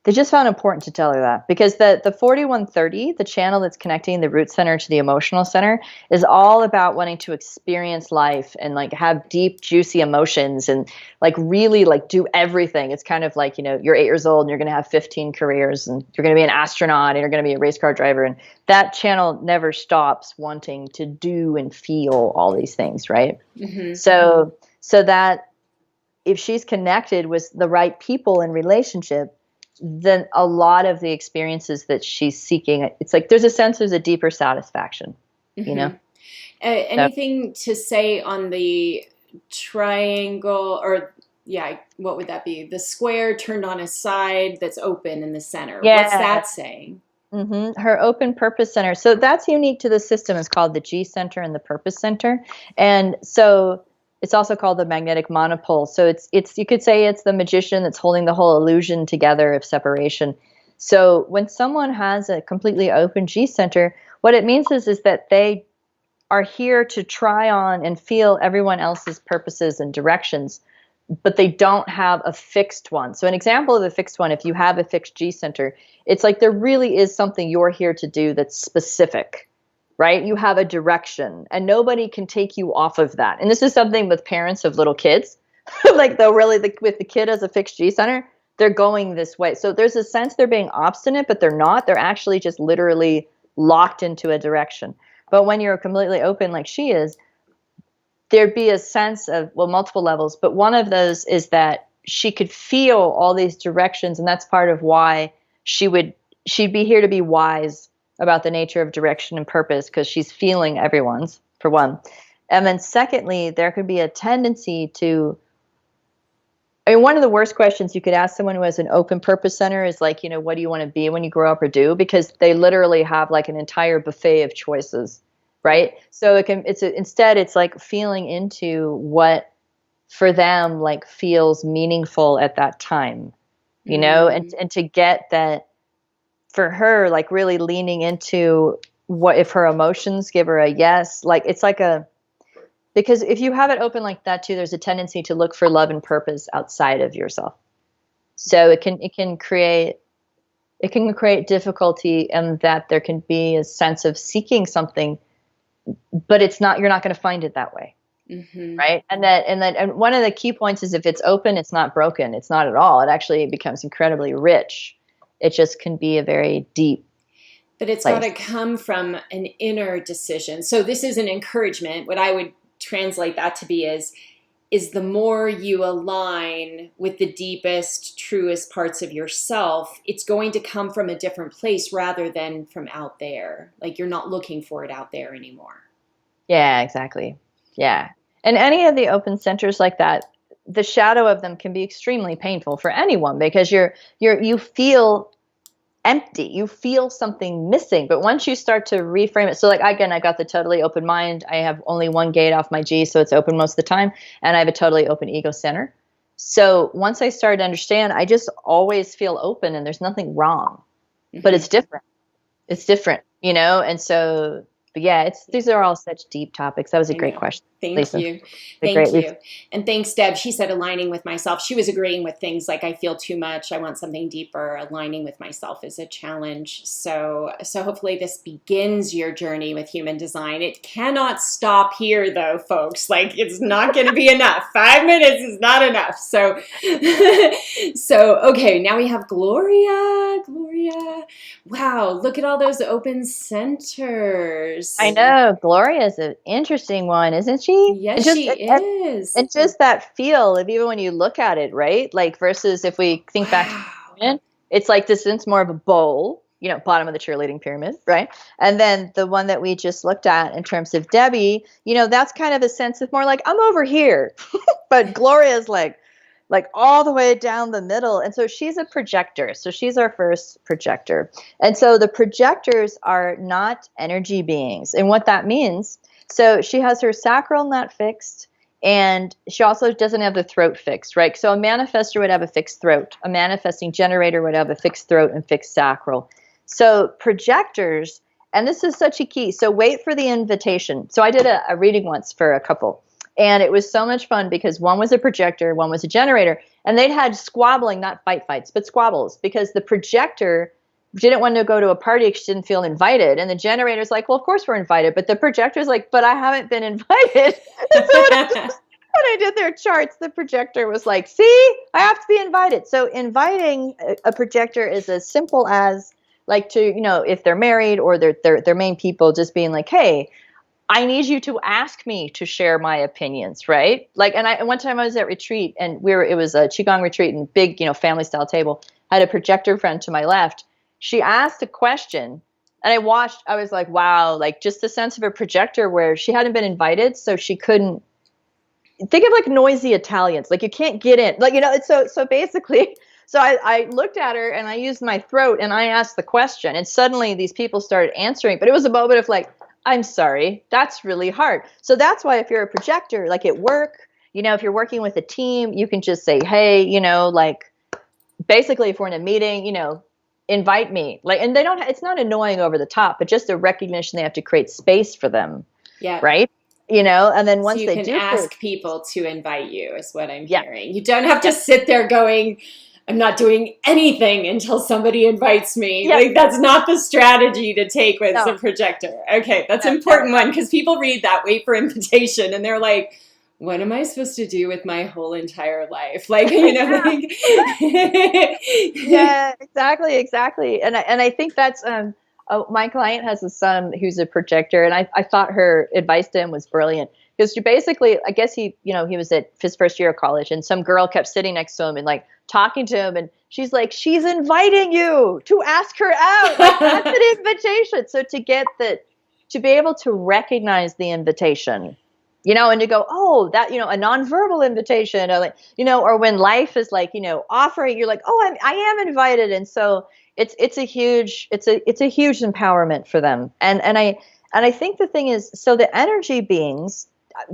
They just found important to tell her that because the 4130, the channel that's connecting the root center to the emotional center, is all about wanting to experience life and like have deep, juicy emotions and like really like do everything. It's kind of like, you're 8 years old and you're going to have 15 careers and you're going to be an astronaut and you're going to be a race car driver. And that channel never stops wanting to do and feel all these things, right? Mm-hmm. So that if she's connected with the right people in relationship, then a lot of the experiences that she's seeking, it's like there's a deeper satisfaction, Mm-hmm. So, Anything to say on the triangle, or yeah, what would that be? The square turned on a side that's open in the center. What's yeah. that saying? Her open purpose center. So that's unique to the system. It's called the G center and the purpose center. And so it's also called the magnetic monopole. So it's you could say it's the magician that's holding the whole illusion together of separation. So when someone has a completely open G center, what it means is that they are here to try on and feel everyone else's purposes and directions, but they don't have a fixed one. So an example of a fixed one, if you have a fixed G center, it's like there really is something you're here to do that's specific, right? You have a direction and nobody can take you off of that. And this is something with parents of little kids, like they'll really, with the kid as a fixed G center, they're going this way. So there's a sense they're being obstinate, but they're not. They're actually just literally locked into a direction. But when you're completely open like she is, there'd be a sense of, well, multiple levels, but one of those is that she could feel all these directions, and that's part of why she'd be here to be wise about the nature of direction and purpose, because she's feeling everyone's, for one. And then secondly, there could be a tendency to, I mean, one of the worst questions you could ask someone who has an open purpose center is like, what do you want to be when you grow up or do? Because they literally have like an entire buffet of choices, right? So instead it's like feeling into what for them like feels meaningful at that time, and to get that for her, like really leaning into what if her emotions give her a yes, like it's like because if you have it open like that too, there's a tendency to look for love and purpose outside of yourself. So it can create difficulty, and that there can be a sense of seeking something, but you're not going to find it that way. Mm-hmm. Right. And one of the key points is if it's open, it's not broken. It's not at all. It actually becomes incredibly rich. It just can be a very deep. But it's got to come from an inner decision. So this is an encouragement. What I would translate that to be is the more you align with the deepest, truest parts of yourself, it's going to come from a different place rather than from out there. Like you're not looking for it out there anymore. Yeah, exactly. Yeah. And any of the open centers like that, the shadow of them can be extremely painful for anyone, because you feel empty. You feel something missing. But once you start to reframe it, so like again, I got the totally open mind. I have only one gate off my G, so it's open most of the time, and I have a totally open ego center. So once I started to understand, I just always feel open, and there's nothing wrong, but it's different. It's different, and so but yeah, these are all such deep topics. That was a I great know. question, Thank Lisa. you. A Thank great. you. And thanks, Deb. She said aligning with myself. She was agreeing with things like I feel too much. I want something deeper. Aligning with myself is a challenge. So hopefully this begins your journey with human design. It cannot stop here though, folks. Like it's not going to be enough. 5 minutes is not enough. So, so okay, now we have Gloria. Gloria. Wow, look at all those open I centers. know Gloria is an interesting one, isn't she? Yes, she is. And just that feel of even when you look at it, right? Like versus if we think back to Wow. Freeman, it's like this is more of a bowl, bottom of the cheerleading pyramid, right? And then the one that we just looked at in terms of Debbie, that's kind of a sense of more like I'm over here, but Gloria's like all the way down the middle. And so she's a projector. So she's our first projector. And so the projectors are not energy beings. And what that means, so she has her sacral not fixed, and she also doesn't have the throat fixed, right? So a manifestor would have a fixed throat. A manifesting generator would have a fixed throat and fixed sacral. So projectors, and this is such a key. So wait for the invitation. So I did a reading once for a couple. And it was so much fun because one was a projector, one was a generator, and they'd had squabbling, not fights, but squabbles, because the projector didn't want to go to a party because she didn't feel invited. And the generator's like, well, of course we're invited. But the projector's like, but I haven't been invited. And so when I did their charts, the projector was like, see, I have to be invited. So inviting a projector is as simple as like to, if they're married or they're main people, just being like, hey, I need you to ask me to share my opinions, right? Like, and one time I was at retreat and it was a Qigong retreat and big, family style table. I had a projector friend to my left. She asked a question and I was like, wow, like just the sense of a projector where she hadn't been invited. So she couldn't think of like noisy Italians. Like you can't get in, like, so basically, so I looked at her and I used my throat and I asked the question and suddenly these people started answering, but it was a moment of like, I'm sorry, that's really hard. So that's why if you're a projector, like at work, if you're working with a team, you can just say, hey, like basically if we're in a meeting, invite me. Like, and it's not annoying over the top, but just a recognition they have to create space for them. Yeah. Right. And then once so they you do, can ask people to invite you is what I'm yeah. hearing. You don't have to sit there going, I'm not doing anything until somebody invites me. Yeah. Like that's not the strategy to take with No. a projector. Okay, that's an important one because people read that, wait for invitation, and they're like, what am I supposed to do with my whole entire life? Like, like Yeah, exactly. And I think that's my client has a son who's a projector, and I thought her advice to him was brilliant because you basically, I guess he was at his first year of college, and some girl kept sitting next to him and like talking to him, and she's like, she's inviting you to ask her out. Like that's an invitation. So to be able to recognize the invitation, and to go, oh, that, a nonverbal invitation, or like, or when life is like, offering, you're like, oh, I am invited. And so it's a huge empowerment for them. And I think the thing is, so the energy beings,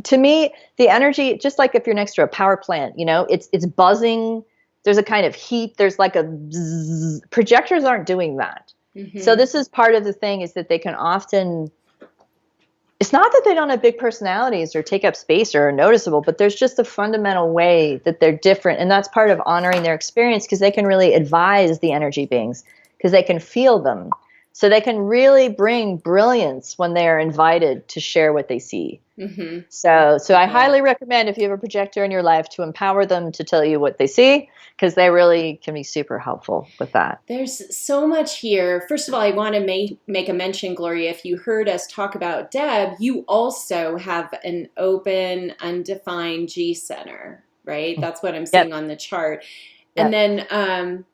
to me, the energy, just like if you're next to a power plant, it's buzzing. There's a kind of heat. There's like a bzzz. Projectors aren't doing that. Mm-hmm. So this is part of the thing is that they can often, it's not that they don't have big personalities or take up space or are noticeable, but there's just a fundamental way that they're different. And that's part of honoring their experience because they can really advise the energy beings because they can feel them. So they can really bring brilliance when they are invited to share what they see. Mm-hmm. So I highly recommend if you have a projector in your life to empower them to tell you what they see because they really can be super helpful with that. There's so much here. First of all, I want to make a mention, Gloria. If you heard us talk about Deb, you also have an open, undefined G center, right? That's what I'm seeing on the chart. And then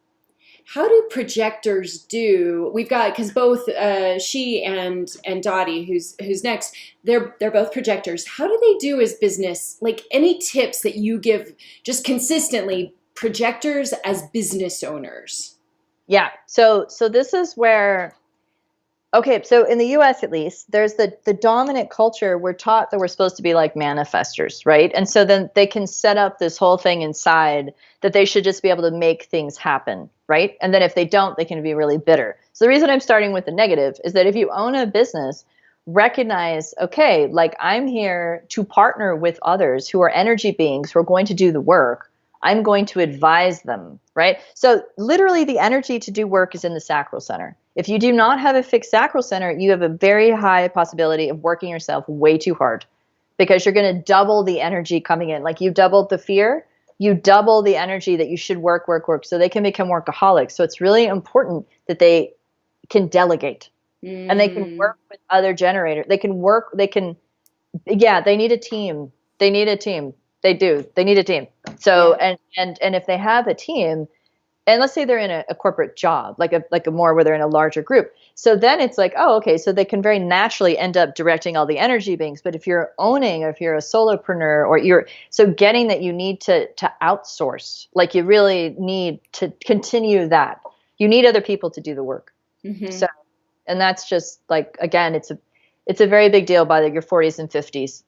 how do projectors do? We've got, because both she and Dottie, who's next, they're both projectors. How do they do as business? Like any tips that you give just consistently, projectors as business owners? Yeah. So this is where, okay, so in the US at least, there's the dominant culture. We're taught that we're supposed to be like manifestors, right? And so then they can set up this whole thing inside that they should just be able to make things happen, right? And then if they don't, they can be really bitter. So the reason I'm starting with the negative is that if you own a business, recognize, okay, like I'm here to partner with others who are energy beings who are going to do the work. I'm going to advise them, right? So literally the energy to do work is in the sacral center. If you do not have a fixed sacral center, you have a very high possibility of working yourself way too hard because you're going to double the energy coming in. Like you doubled the fear, you double the energy that you should work, work, work. So they can become workaholics. So it's really important that they can delegate and they can work with other generators. They can work, they need a team. They need a team. They do. They need a team. So, and if they have a team, and let's say they're in a corporate job, like a more where they're in a larger group. So then it's like, oh, okay. So they can very naturally end up directing all the energy beings. But if you're owning, or if you're a solopreneur, or so getting that you need to outsource, like you really need to continue that. You need other people to do the work. So, and that's just like, again, it's a very big deal by your 40s and 50s.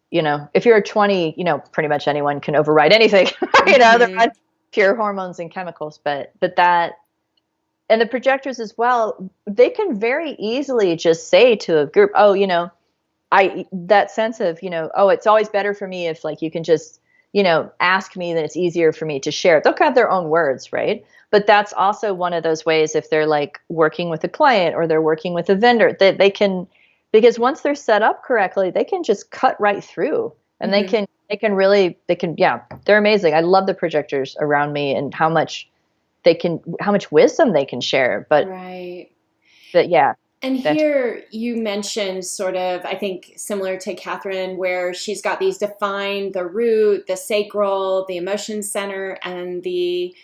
If you're 20, pretty much anyone can override anything, they're on pure hormones and chemicals, but that, and the projectors as well, they can very easily just say to a group, oh, that sense of, oh, it's always better for me if like you can just, ask me, then it's easier for me to share. They'll have their own words, right? But that's also one of those ways if they're like working with a client or they're working with a vendor that they can, because once they're set up correctly, they can just cut right through and they can they're amazing. I love the projectors around me and how much wisdom they can share. But yeah. And here you mentioned sort of, I think, similar to Catherine, where she's got these defined, the root, the sacral, the emotion center, and the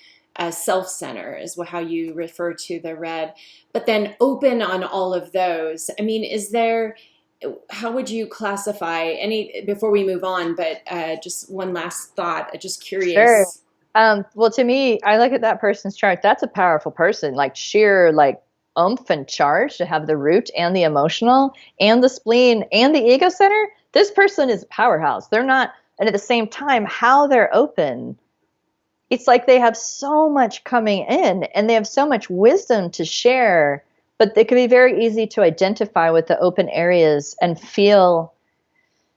self center is how you refer to the red. But then open on all of those. I mean, how would you classify before we move on, but just one last thought, just curious. Sure. Well, to me, I look at that person's chart. That's a powerful person, like sheer, like oomph and charge to have the root and the emotional and the spleen and the ego center. This person is a powerhouse. They're not, and at the same time, how they're open, it's like they have so much coming in and they have so much wisdom to share, but it can be very easy to identify with the open areas and feel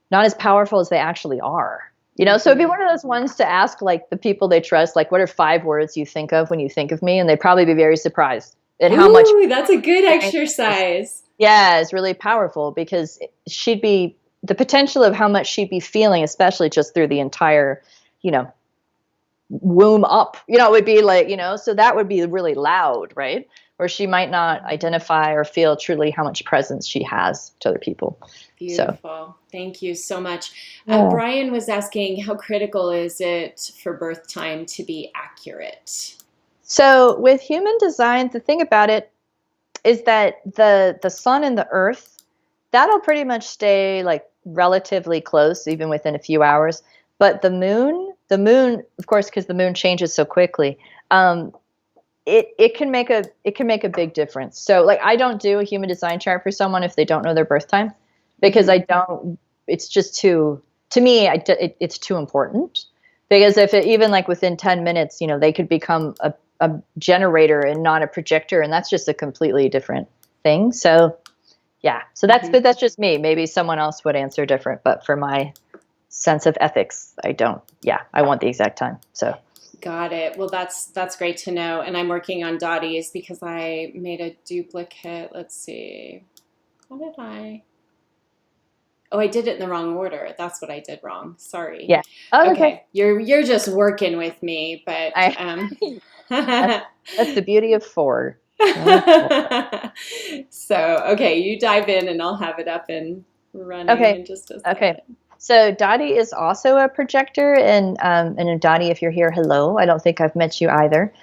not as powerful as they actually are. So it'd be one of those ones to ask like the people they trust, like, what are 5 words you think of when you think of me? And they'd probably be very surprised at how much. That's a good exercise. Yeah, it's really powerful because the potential of how much she'd be feeling, especially just through the entire, womb up, it would be like, so that would be really loud, right? Where she might not identify or feel truly how much presence she has to other people. Beautiful. So. Thank you so much. Brian was asking, how critical is it for birth time to be accurate? So with human design, the thing about it is that the sun and the earth, that'll pretty much stay like relatively close, even within a few hours. But the moon, of course, because the moon changes so quickly, it can make a big difference. So like I don't do a human design chart for someone if they don't know their birth time, because it's just to me, it's too important. Because if even like within 10 minutes, they could become a generator and not a projector, and that's just a completely different thing. So yeah, so but that's just me. Maybe someone else would answer different, but for my sense of ethics, I want the exact time. So got it. Well, that's great to know. And I'm working on Dottie's because I made a duplicate. Let's see. How did I? Oh, I did it in the wrong order. That's what I did wrong. Sorry. Yeah. Oh, okay. You're just working with me, but that's the beauty of 4. So, okay, you dive in and I'll have it up and running in just a second. Okay. So Dottie is also a projector, and Dottie, if you're here, hello. I don't think I've met you either.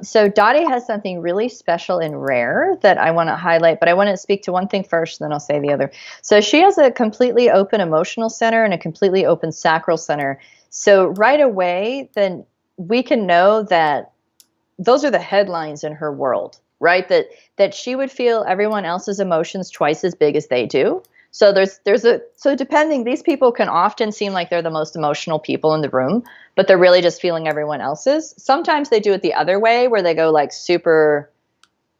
So Dottie has something really special and rare that I want to highlight, but I want to speak to one thing first, then I'll say the other. So she has a completely open emotional center and a completely open sacral center. So right away, then we can know that those are the headlines in her world, right? That she would feel everyone else's emotions twice as big as they do. So depending, these people can often seem like they're the most emotional people in the room, but they're really just feeling everyone else's. Sometimes they do it the other way where they go like super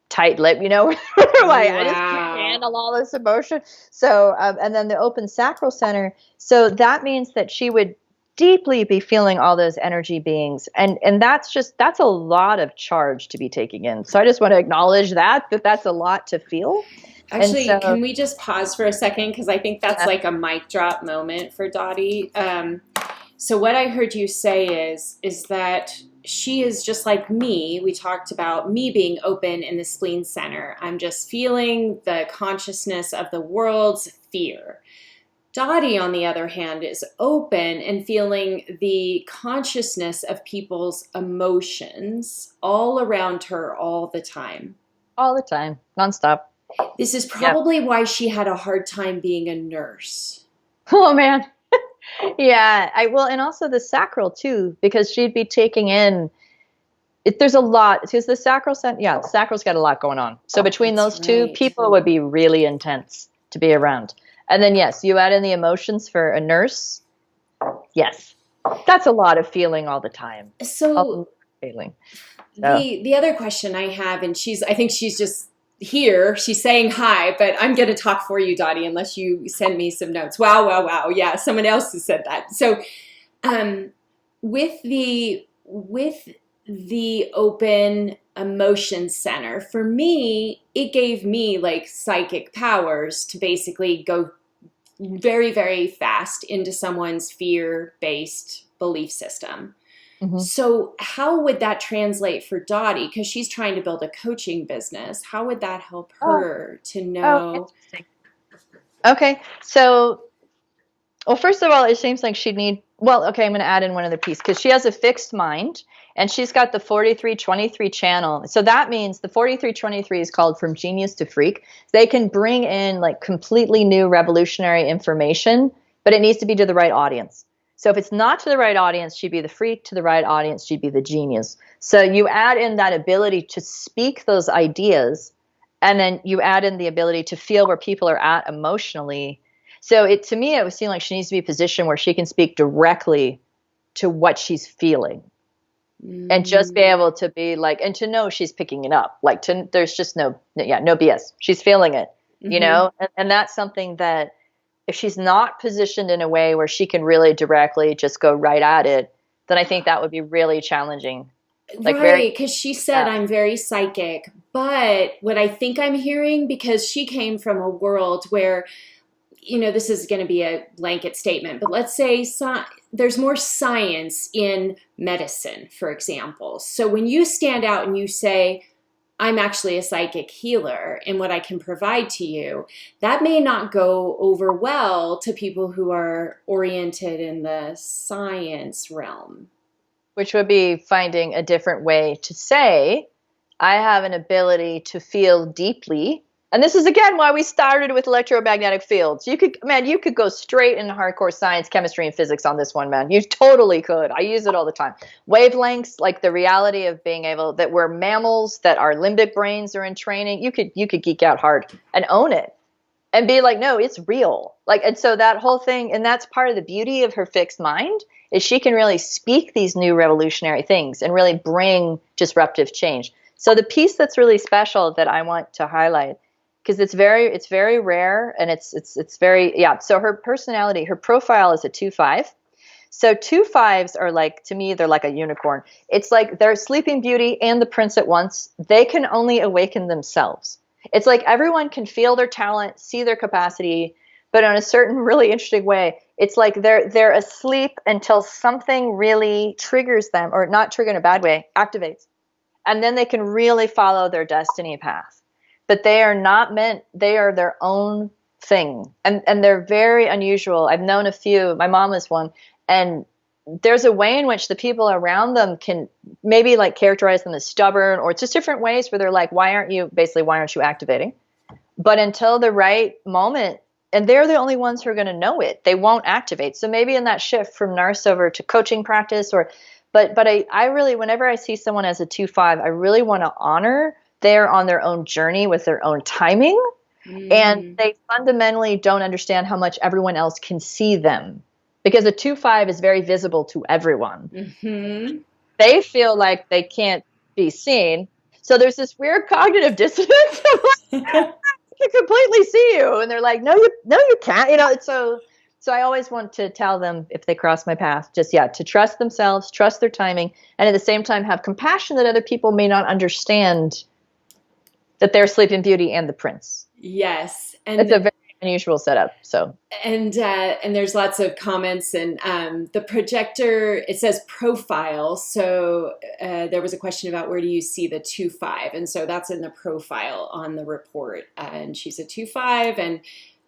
tight lip, like I just can't Wow. handle all this emotion. So, and then the open sacral center. So that means that she would deeply be feeling all those energy beings, and that's a lot of charge to be taking in. So I just want to acknowledge that that's a lot to feel, and Actually, so can we just pause for a second? Because I think that's yeah, like a mic drop moment for Dottie. So what I heard you say is that she is just like me. We talked about me being open in the spleen center. I'm just feeling the consciousness of the world's fear. Dottie, on the other hand, is open and feeling the consciousness of people's emotions all around her all the time. all the time, nonstop. This is Yeah. probably why she had a hard time being a nurse. Oh man. Yeah, I will, and also the sacral too, because she'd be taking in. There's a lot because the sacral, yeah, the sacral's got a lot going on. So between That's those two, right. people would be really intense to be around. And then yes, you add in the emotions for a nurse. Yes, that's a lot of feeling all the time. A lot So of feeling. So the other question I have, and I think she's just here. She's saying hi, but I'm going to talk for you, Dottie, unless you send me some notes. Wow, wow, wow. Yeah, someone else has said that. So, um, with the open emotion center, for me, it gave me like psychic powers to basically go very, very fast into someone's fear-based belief system. mhm. So, how would that translate for Dottie? Because she's trying to build a coaching business. How would that help Oh, her to oh, know? interesting. Okay, so well, first of all, it seems like she'd need, well, okay, I'm going to add in one other piece because she has a fixed mind and she's got the 4323 channel. So that means the 4323 is called From Genius to Freak. They can bring in like completely new revolutionary information, but it needs to be to the right audience. So if it's not to the right audience, she'd be the freak. To the right audience, she'd be the genius. So you add in that ability to speak those ideas, and then you add in the ability to feel where people are at emotionally. So to me, it would seem like she needs to be a position where she can speak directly to what she's feeling and just be Mm, able to be like, and to know she's picking it up. Like there's just no BS. She's feeling it, hmm. and that's something that if she's not positioned in a way where she can really directly just go right at it, then I think that would be really challenging. Like very, Right, because she said yeah. I'm very psychic. But what I think I'm hearing, because she came from a world where, this is going to be a blanket statement, but let's say there's more science in medicine, for example. So when you stand out and you say, I'm actually a psychic healer and what I can provide to you, that may not go over well to people who are oriented in the science realm. Which would be finding a different way to say, I have an ability to feel deeply. And this is again why we started with electromagnetic fields. You could go straight into hardcore science, chemistry, and physics on this one, man. You totally could. I use it all the time. Wavelengths, like the reality of being able that we're mammals, that our limbic brains are in training. You could geek out hard and own it and be like, no, it's real. Like, and so that whole thing, and that's part of the beauty of her fixed mind, is she can really speak these new revolutionary things and really bring disruptive change. So the piece that's really special that I want to highlight, because it's very rare, and it's very, yeah. So her personality, her profile is a 2/5. So 2/5s are like, to me, they're like a unicorn. It's like they're Sleeping Beauty and the Prince at once. They can only awaken themselves. It's like everyone can feel their talent, see their capacity, but in a certain really interesting way. It's like they're asleep until something really triggers them, or not trigger in a bad way, activates. And then they can really follow their destiny path. But they are not meant, they are their own thing. And they're very unusual. I've known a few, my mom is one, and there's a way in which the people around them can maybe like characterize them as stubborn, or just different ways where they're like, why aren't you activating? But until the right moment, and they're the only ones who are going to know it, they won't activate. So maybe in that shift from nurse over to coaching practice, but I really, whenever I see someone as a 2/5, I really want to honor they're on their own journey with their own timing, and Mm, they fundamentally don't understand how much everyone else can see them, because a 2/5 is very visible to everyone. hmm. They feel like they can't be seen. So there's this weird cognitive dissonance. I can completely see you, and they're like, no, you can't. So I always want to tell them if they cross my path, just to trust themselves, trust their timing, and at the same time have compassion that other people may not understand that they're Sleeping Beauty and the prince. Yes, and it's a very unusual setup. So and there's lots of comments, and the projector, it says profile. So there was a question about where do you see the 2.5, and so that's in the profile on the report. And she's a 2.5, and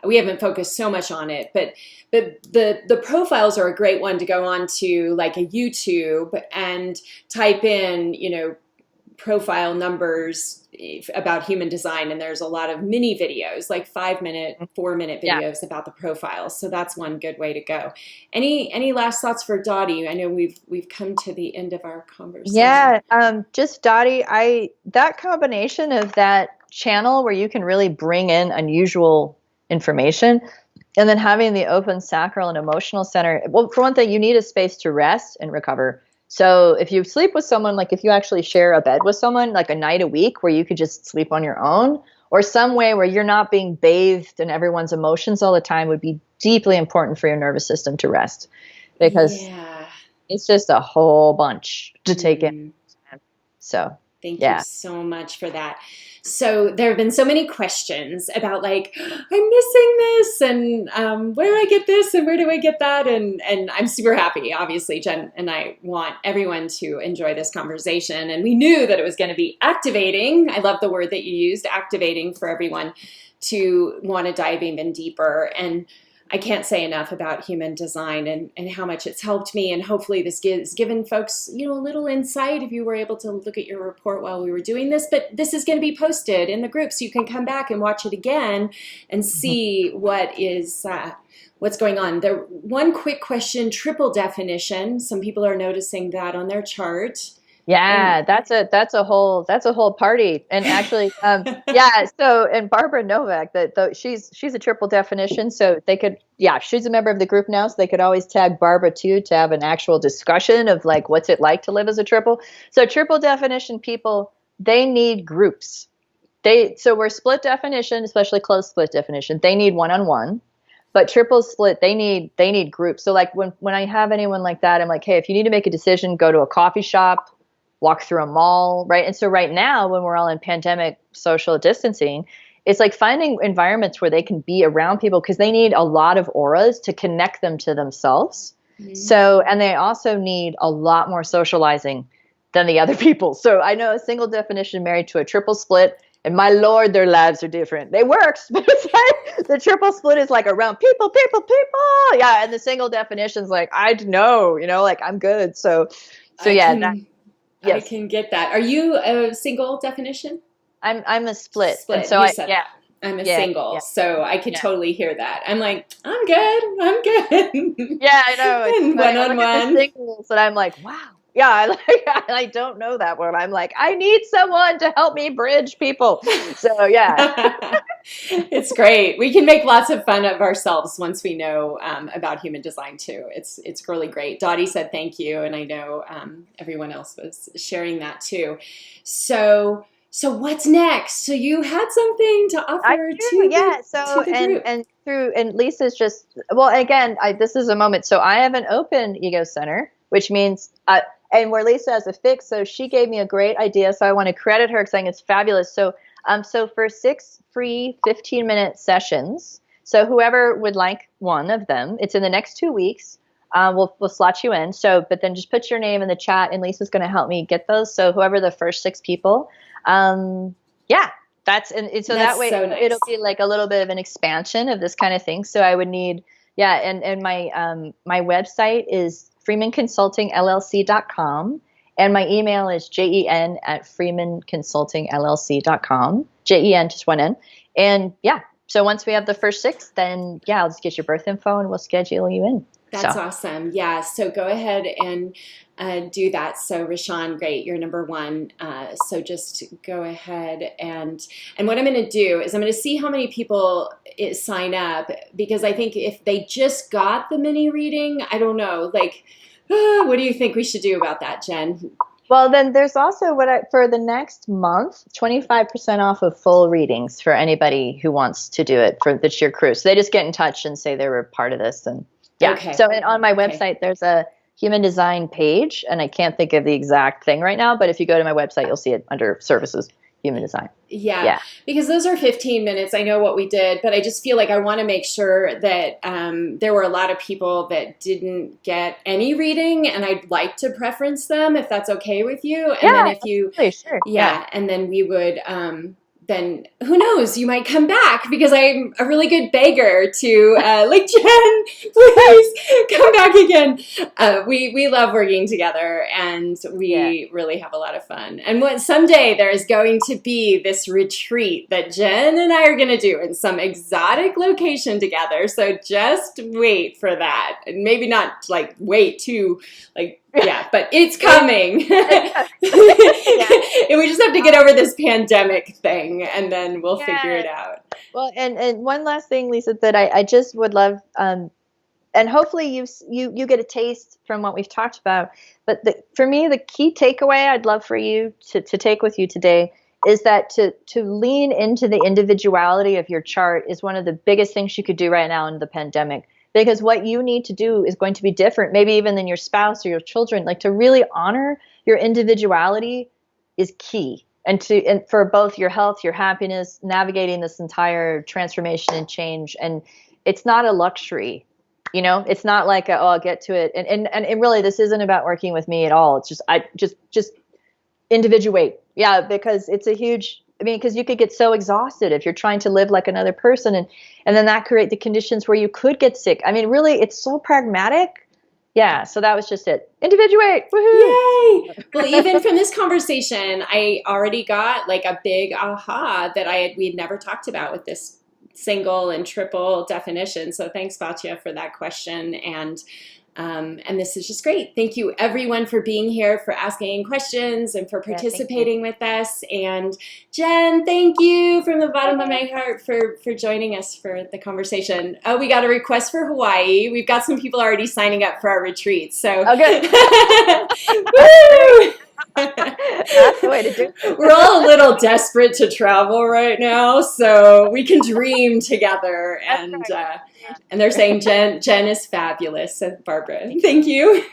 we haven't focused so much on it, but the profiles are a great one to go on to, like a YouTube, and type in, profile numbers about human design, and there's a lot of mini videos, like 5-minute, 4-minute videos about the profiles. So that's one good way to go. Any last thoughts for Dottie? I know we've come to the end of our conversation. Just Dottie, that combination of that channel where you can really bring in unusual information, and then having the open sacral and emotional center. Well, for one thing, you need a space to rest and recover. So if you sleep with someone, like if you actually share a bed with someone, like a night a week where you could just sleep on your own, or some way where you're not being bathed in everyone's emotions all the time, would be deeply important for your nervous system to rest, because it's just a whole bunch to take in. So thank you so much for that. So there have been so many questions about, like, I'm missing this, and where do I get this, and where do I get that? And I'm super happy. Obviously, Jen and I want everyone to enjoy this conversation, and we knew that it was going to be activating. I love the word that you used, activating, for everyone to want to dive even deeper. And I can't say enough about human design and how much it's helped me. And hopefully this gives given folks, a little insight if you were able to look at your report while we were doing this. But this is going to be posted in the group, so you can come back and watch it again and see what is what's going on. The one quick question, triple definition. Some people are noticing that on their chart. Yeah, that's a whole party. And actually, So, and Barbara Novak, she's a triple definition. So they could, she's a member of the group now. So they could always tag Barbara too, to have an actual discussion of, like, what's it like to live as a triple. So triple definition people, they need groups. So we're split definition, especially closed split definition. They need one-on-one. But triple split, they need groups. So like when I have anyone like that, I'm like, hey, if you need to make a decision, go to a coffee shop, walk through a mall, right? And so right now, when we're all in pandemic social distancing, it's like finding environments where they can be around people, because they need a lot of auras to connect them to themselves. Mm-hmm. So, and they also need a lot more socializing than the other people. So I know a single definition married to a triple split, and my Lord, their lives are different. They work, but it's like the triple split is like around people. Yeah, and the single definition's like, I know, like, I'm good. So I can get that. Are you a single definition? I'm a split. And so I'm a single. So I could totally hear that. I'm like, I'm good. Yeah, I know. And one-on-one. Singles, and I'm like, wow. Yeah, I don't know that one. I'm like, I need someone to help me bridge people. So yeah. It's great. We can make lots of fun of ourselves once we know about human design too. It's really great. Dottie said thank you, and I know everyone else was sharing that too. So what's next? So you had something to offer to the group. And Lisa's just, well, again, this is a moment. So I have an open ego center, which means and where Leisa has a fix. So she gave me a great idea. So I want to credit her, saying it's fabulous. So for 6 free 15-minute sessions, so whoever would like one of them, it's in the next 2 weeks. We'll slot you in. So, but then just put your name in the chat, and Lisa's going to help me get those. So whoever the first 6 people, so that way so nice. It'll be like a little bit of an expansion of this kind of thing. So I would need, and my website is freemanconsultingllc.com. And my email is jen@freemanconsultingllc.com. JEN, just one N. And so once we have the first 6, then I'll just get your birth info and we'll schedule you in. That's awesome. Yeah. So go ahead and do that. So Rashawn, great. You're number 1. So just go ahead and what I'm going to do is I'm going to see how many people sign up, because I think if they just got the mini reading, I don't know, like, what do you think we should do about that, Jen? Well, then there's also for the next month, 25% off of full readings for anybody who wants to do it for the cheer crew. So they just get in touch and say they were part of this. And yeah. Okay. So and on my Okay. website, there's a human design page, and I can't think of the exact thing right now, but if you go to my website, you'll see it under services, human design. Yeah, because those are 15 minutes. I know what we did, but I just feel like I want to make sure that there were a lot of people that didn't get any reading, and I'd like to preference them if that's okay with you. And then if you, sure. and then we would, then who knows, you might come back because I'm a really good beggar to like, Jen, please come back again. We love working together, and we really have a lot of fun. And someday there is going to be this retreat that Jen and I are going to do in some exotic location together. So just wait for that. And maybe not like wait too, like, yeah, but it's coming. And we just have to get over this pandemic thing, and then we'll figure it out. Well, and one last thing, Leisa, that I just would love, and hopefully you get a taste from what we've talked about. But for me, the key takeaway I'd love for you to take with you today is that to lean into the individuality of your chart is one of the biggest things you could do right now in the pandemic. Because what you need to do is going to be different, maybe even than your spouse or your children. Like, to really honor your individuality is key. And for both your health, your happiness, navigating this entire transformation and change. And it's not a luxury, it's not like, I'll get to it. And really, this isn't about working with me at all. It's just individuate. Yeah, because it's a huge, because you could get so exhausted if you're trying to live like another person, and then that create the conditions where you could get sick. Really, it's so pragmatic. Yeah, so that was just it. Individuate. Woohoo! Yay! Well, even from this conversation, I already got like a big aha that we'd never talked about with this single and triple definition. So thanks, Batya, for that question. And this is just great. Thank you, everyone, for being here, for asking questions, and for participating with us. And Jen, thank you from the bottom of my heart for joining us for the conversation. Oh, we got a request for Hawaii. We've got some people already signing up for our retreat. So, good. Woo! That's the way to do it. We're all a little desperate to travel right now, so we can dream together. And they're saying Jen is fabulous. So Barbara, thank you.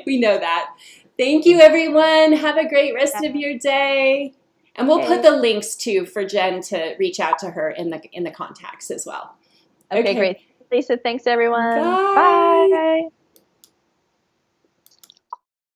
We know that. Thank you, everyone. Have a great rest of your day. And we'll put the links too for Jen to reach out to her in the contacts as well. Okay, great. Leisa, thanks everyone. Bye. Bye.